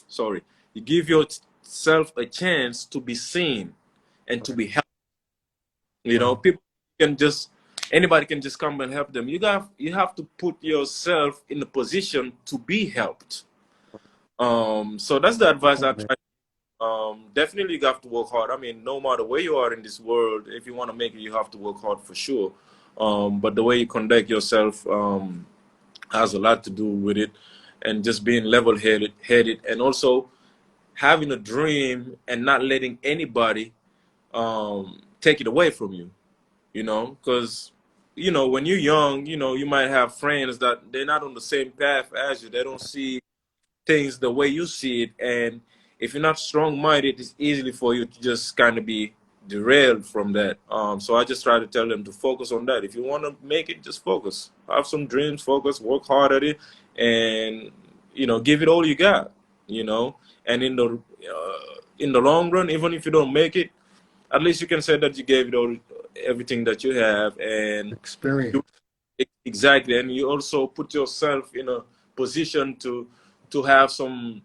sorry, you give yourself a chance to be seen and to Right. be helped. Right. People can just, anybody can just come and help them. You have to put yourself in a position to be helped. So that's the advice Oh I man. try. Definitely you have to work hard. I mean, no matter where you are in this world, if you want to make it, you have to work hard for sure. But the way you conduct yourself has a lot to do with it, and just being level headed, and also having a dream and not letting anybody take it away from you. Because when you're young, you might have friends that they're not on the same path as you. They don't see things the way you see it, and if you're not strong-minded, it's easily for you to just kind of be derailed from that. So I just try to tell them to focus on that. If you want to make it, just focus, have some dreams, focus, work hard at it, and give it all you got. And in the long run, even if you don't make it, at least you can say that you gave it all, everything that you have, and you, Experience. exactly, and you also put yourself in a position to have some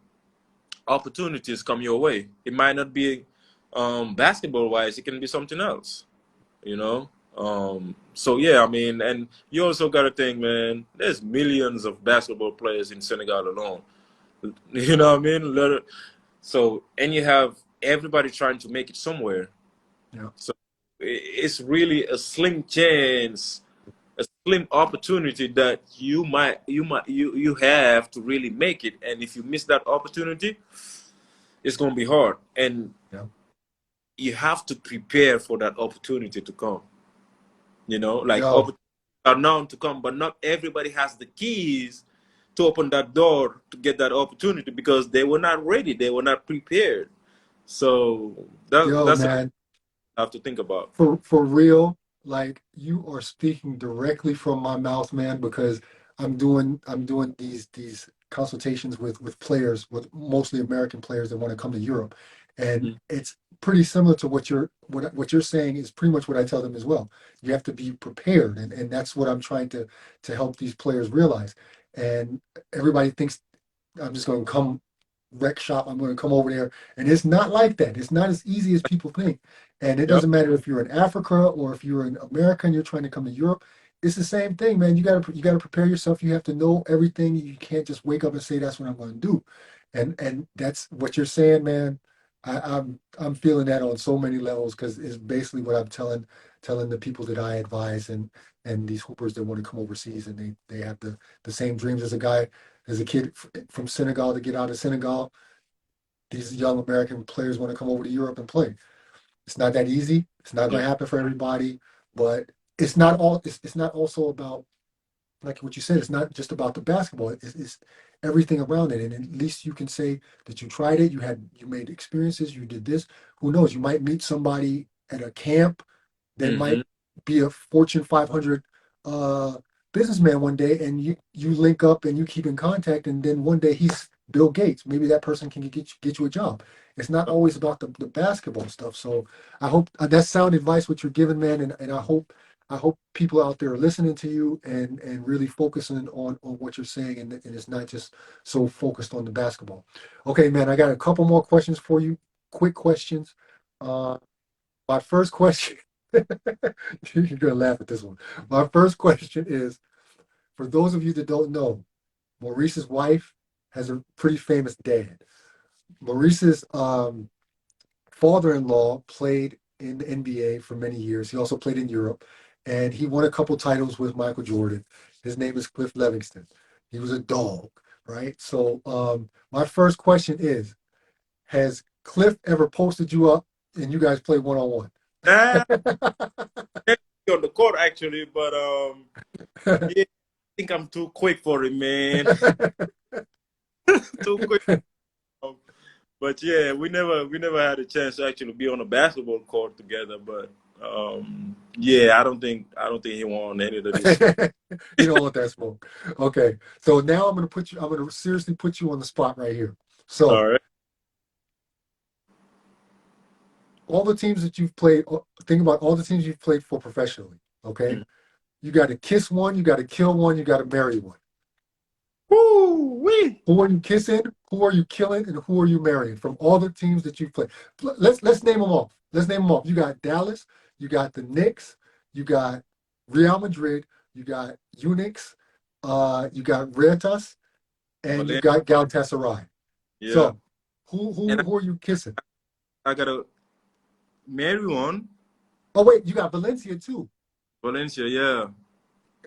opportunities come your way. It might not be basketball wise, it can be something else, you know. So yeah, I mean, and you also got to think, man, there's millions of basketball players in Senegal alone. You know what I mean? So, and you have everybody trying to make it somewhere. Yeah. So it's really a slim chance, a slim opportunity that you have to really make it. And if you miss that opportunity, it's gonna be hard. And Yeah. you have to prepare for that opportunity to come. Like Yo. opportunities are known to come, but not everybody has the keys to open that door to get that opportunity because they were not ready, they were not prepared. So Yo, that's what man. I have to think about. For real, like you are speaking directly from my mouth, man, because I'm doing these consultations with players, with mostly American players that want to come to Europe. And Mhm. it's pretty similar to what you're saying is pretty much what I tell them as well. You have to be prepared, and that's what I'm trying to help these players realize. And everybody thinks I'm just going to come wreck shop. I'm going to come over there. And it's not like that. It's not as easy as people think. And it Yep. doesn't matter if you're in Africa or if you're in America and you're trying to come to Europe. It's the same thing, man. You gotta prepare yourself. You have to know everything. You can't just wake up and say that's what I'm going to do. And that's what you're saying, man. I'm feeling that on so many levels because it's basically what I'm telling the people that I advise and these hoopers that want to come overseas and they have the same dreams as a kid from Senegal to get out of Senegal. These young American players want to come over to Europe and play. It's not that easy. It's not going Yeah. to happen for everybody, but it's not all. It's not also about like what you said. It's not just about the basketball. It's everything around it. And at least you can say that you tried it. You made experiences. You did this. Who knows? You might meet somebody at a camp that might Hmm. be a Fortune 500 uh, businessman one day, and you link up and you keep in contact, and then one day he's Bill Gates. Maybe that person can get you a job. It's not always about the basketball stuff. So I hope that's sound advice what you're giving, man, and I hope people out there are listening to you and really focusing on what you're saying, and it's not just so focused on the basketball. Okay, man, I got a couple more questions for you. Quick questions. Uh, my first question, you're gonna laugh at this one. My first question is for those of you that don't know, Maurice's wife has a pretty famous dad. Maurice's father-in-law played in the NBA for many years. He also played in Europe, and he won a couple titles with Michael Jordan. His name is Cliff Levingston. He was a dog, right? So my first question is, has Cliff ever posted you up and you guys play one on one? Nah, on the court actually, but yeah, I think I'm too quick for it, man. Too quick. Um, But yeah, we never had a chance to actually be on a basketball court together. But yeah, I don't think he won any of this. You don't want that smoke. Okay. So now I'm gonna seriously put you on the spot right here. All So right. all the teams that you've played, think about all the teams you've played for professionally. Okay. Mm. You got to kiss one, you got to kill one, you got to marry one. Woo wee. Who are you kissing? Who are you killing? And who are you marrying from all the teams that you've played? Let's name them off. Let's name them off. You got Dallas, you got the Knicks, you got Real Madrid, you got Unix, you got Retas, and you Valen- got Galatasaray. Yeah, So who and who who are you kissing? I gotta marry one. Oh wait, you got Valencia too. Valencia. Yeah,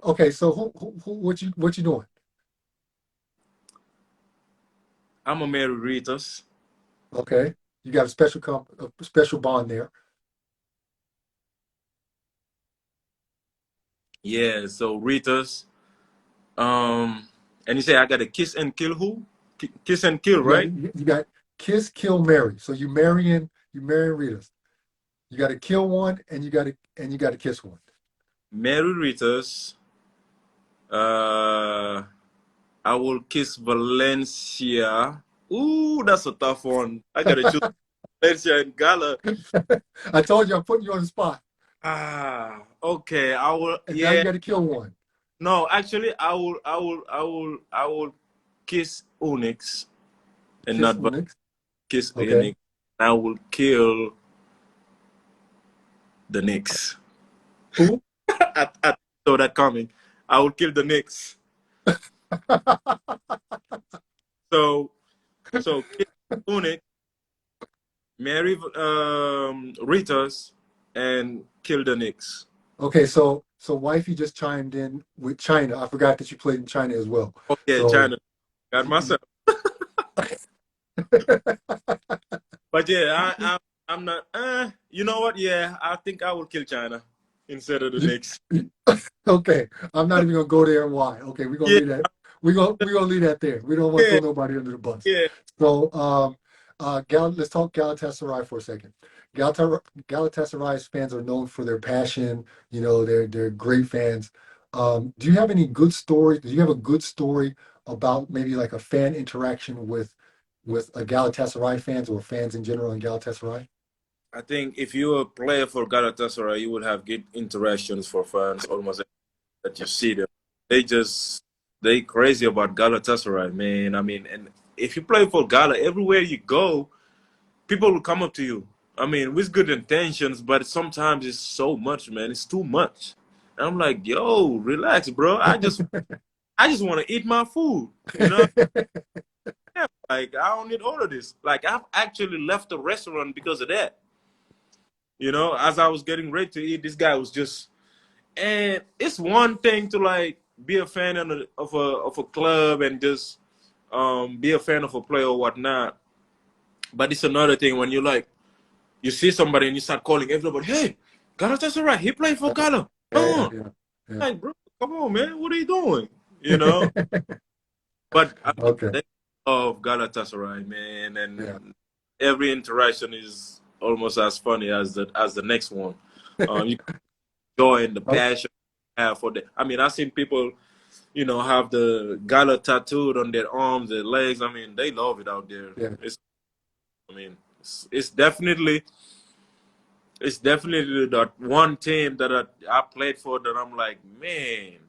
Okay, so who what you doing? I'm a marry Ritas. Okay, you got a a special bond there. Yeah, so Ritas. And you say I gotta kiss and kill who? Kiss and kill, You got right? you got kiss, kill, marry. So you marrying Ritas. You got to kill one, and you got to kiss one. Marry Ritas. Uh, I will kiss Valencia. Ooh, that's a tough one. I gotta choose Valencia and Gala. I told you I'm putting you on the spot, Okay. I will. and now you Yeah. got to kill one. No, actually, I will kiss Onyx and Kiss not Unix. kiss Okay. Onyx. I will kill the Knicks. Who? I saw that coming. I will kill the Knicks. So, kiss Onyx, marry Ritas, and kill the Knicks. Okay, so wifey just chimed in with China. I forgot that you played in China as well. Okay, So China. Got myself. But yeah, I'm not. You know what? Yeah, I think I will kill China instead of the you, Knicks. okay, I'm not even gonna go there and why. Okay, we're gonna Yeah, leave that. We're gonna leave that there. We don't want to yeah, throw nobody under the bus. yeah. So let's talk Galatasaray for a second. Galatasaray's fans are known for their passion. You know, they're great fans. Do you have any good stories? Do you have a good story about maybe like a fan interaction with a Galatasaray fans or fans in general in Galatasaray? I think if you're a player for Galatasaray, you would have good interactions for fans almost that you see them. They just they crazy about Galatasaray, man. I mean, and if you play for Gala, everywhere you go, people will come up to you. I mean, with good intentions, but sometimes it's so much, man. It's too much. And I'm like, yo, relax, bro. I just want to eat my food. Yeah, like I don't need all of this. Like I've actually left the restaurant because of that. As I was getting ready to eat, this guy was just. And it's one thing to like be a fan of a club and just be a fan of a player or whatnot, but it's another thing when you see somebody and you start calling everybody, hey, Galatasaray, he played for Gala. Yeah, Oh, yeah, yeah. like bro, come on, man, what are you doing? You know. But I mean, Okay, they love Galatasaray, man, yeah. and every interaction is almost as funny as the next one. You joy and the Oh, passion you have for the. I mean, I've seen people, have the Gala tattooed on their arms, their legs. I mean, they love it out there. yeah. I mean, it's definitely that one team that I played for that I'm like, man,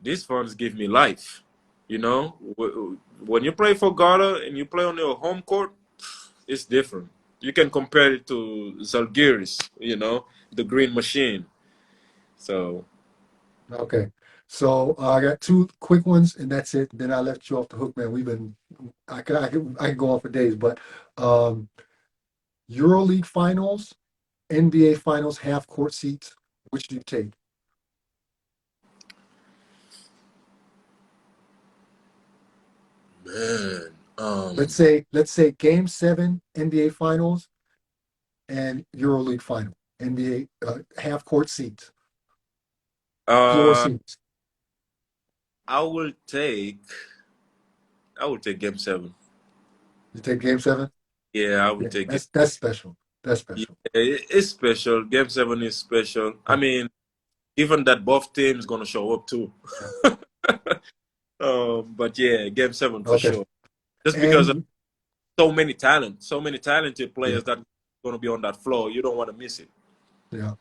these fans give me life. When you play for Gala and you play on your home court, it's different. You can compare it to Zalgiris, the Green Machine. So, Okay. So I got two quick ones, and that's it. Then I left you off the hook, man. I could go on for days, but um, EuroLeague finals, NBA finals, half court seats. Which do you take? man. Let's say Game 7 NBA Finals and EuroLeague Final, NBA half court seats, floor Uh, seats. I will take. I will take Game 7. You take Game 7. Yeah, I will Yeah, take it. that's special. That's Yeah, special. it's special. Game 7 is special. I Yeah, mean, given that both teams gonna show up too. yeah. But yeah, Game 7 for Okay. sure. Just because of And so many talented yeah, players that gonna be on that floor, you don't want to miss it. yeah.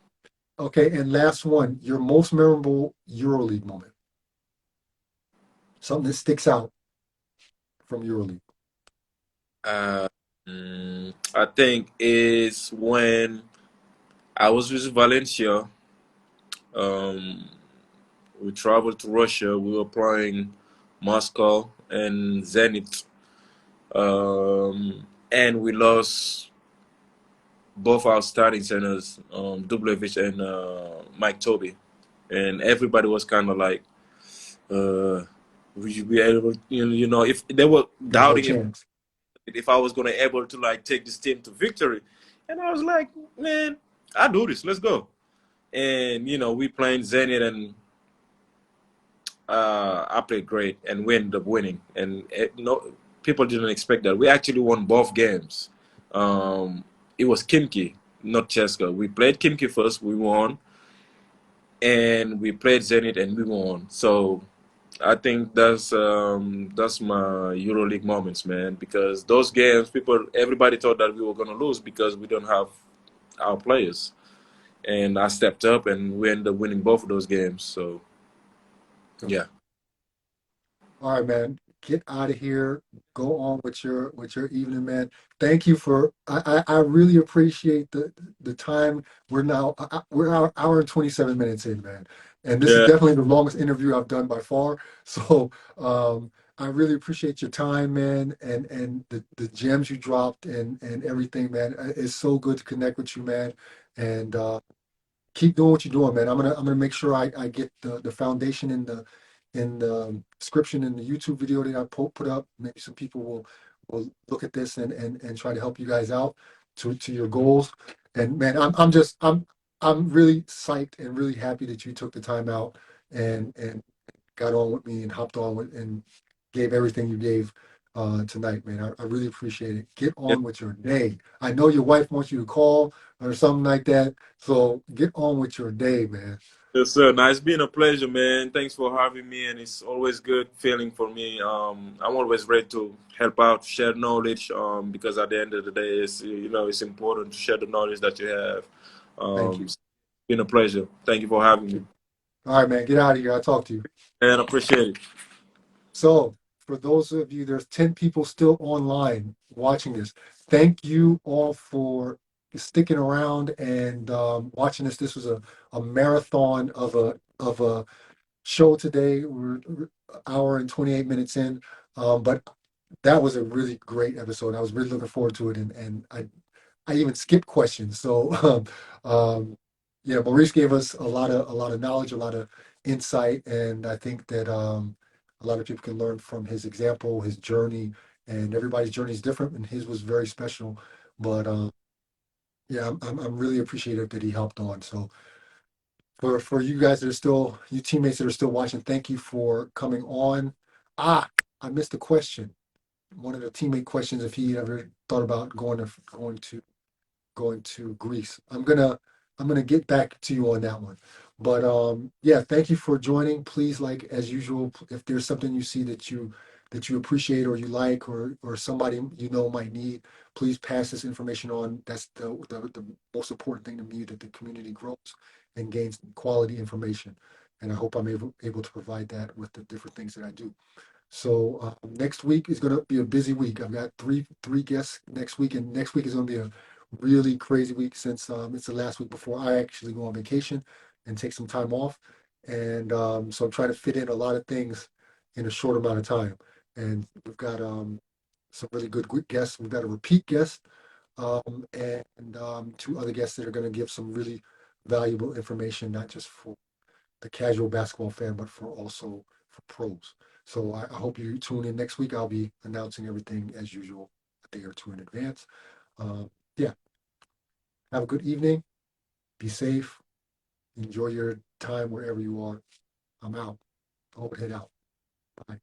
Okay. And last one, your most memorable EuroLeague moment, something that sticks out from EuroLeague. Uh, I think is when I was with Valencia. Um, we traveled to Russia. We were playing Moscow and Zenit, and we lost both our starting centers, Dublevic and Mike Toby, and everybody was kind of like, "Would you be able, if they were Yeah, no doubting chance. if I was gonna able to like take this team to victory," and I was like, "Man, I do this. Let's go." And we playing Zenit, and I played great, and we ended up winning. And no, people didn't expect that. We actually won both games. It was Kimki, not Cheska. We played Kimki first, we won, and we played Zenit, and we won. So I think that's my EuroLeague moments, man. Because those games, everybody thought that we were gonna lose because we don't have our players, and I stepped up, and we ended up winning both of those games. So So, yeah, all right, man. Get out of here. Go on with your evening, man. Thank you for. I really appreciate the time. We're hour and 27 minutes in, man, and this is yeah, definitely the longest interview I've done by far. So I really appreciate your time, man, and the gems you dropped and everything, man. It's so good to connect with you, man, and keep doing what you're doing, man. I'm gonna make sure I get the foundation in the description in the YouTube video that I put up. Maybe some people will look at this and try to help you guys out to your goals. And man, I'm really psyched and really happy that you took the time out and got on with me and hopped on with and gave everything you gave tonight, man. I really appreciate it. Get yeah. on with your day. I know your wife wants you to call or something like that. So get on with your day, man. Yes, sir. Now it's been a pleasure, man. Thanks for having me, and it's always good feeling for me. I'm always ready to help out, share knowledge, because at the end of the day, it's important to share the knowledge that you have. Thank you. It's been a pleasure. Thank you for having Thank me, you. All right, man. Get out of here. I'll talk to you. and I appreciate it. So, for those of you, there's 10 people still online watching this. Thank you all for sticking around and watching this. This was a marathon of a show today. We're an hour and 28 minutes in. But that was a really great episode. I was really looking forward to it, and I even skipped questions. So, yeah, Maurice gave us a lot of knowledge, a lot of insight, and I think that a lot of people can learn from his example, his journey, and everybody's journey is different, and his was very special. But yeah, I'm really appreciative that he helped on. So for you guys that are still, you teammates that are still watching, thank you for coming on. I missed a question. One of the teammate questions, if he ever thought about going to Greece. I'm gonna get back to you on that one. But yeah, thank you for joining. Please, like as usual, if there's something you see that you appreciate or you like or somebody you know might need, please pass this information on. That's the most important thing to me, that the community grows and gains quality information. And I hope I'm able to provide that with the different things that I do. So next week is going to be a busy week. I've got three guests next week, and next week is going to be a really crazy week since it's the last week before I actually go on vacation and take some time off. And so I'm trying to fit in a lot of things in a short amount of time. And we've got some really good guests. We've got a repeat guest and two other guests that are going to give some really valuable information, not just for the casual basketball fan, but for also for pros. So I hope you tune in next week. I'll be announcing everything as usual a day or two in advance. Yeah, have a good evening. Be safe. Enjoy your time wherever you are. I'm out. Overhead out. Bye.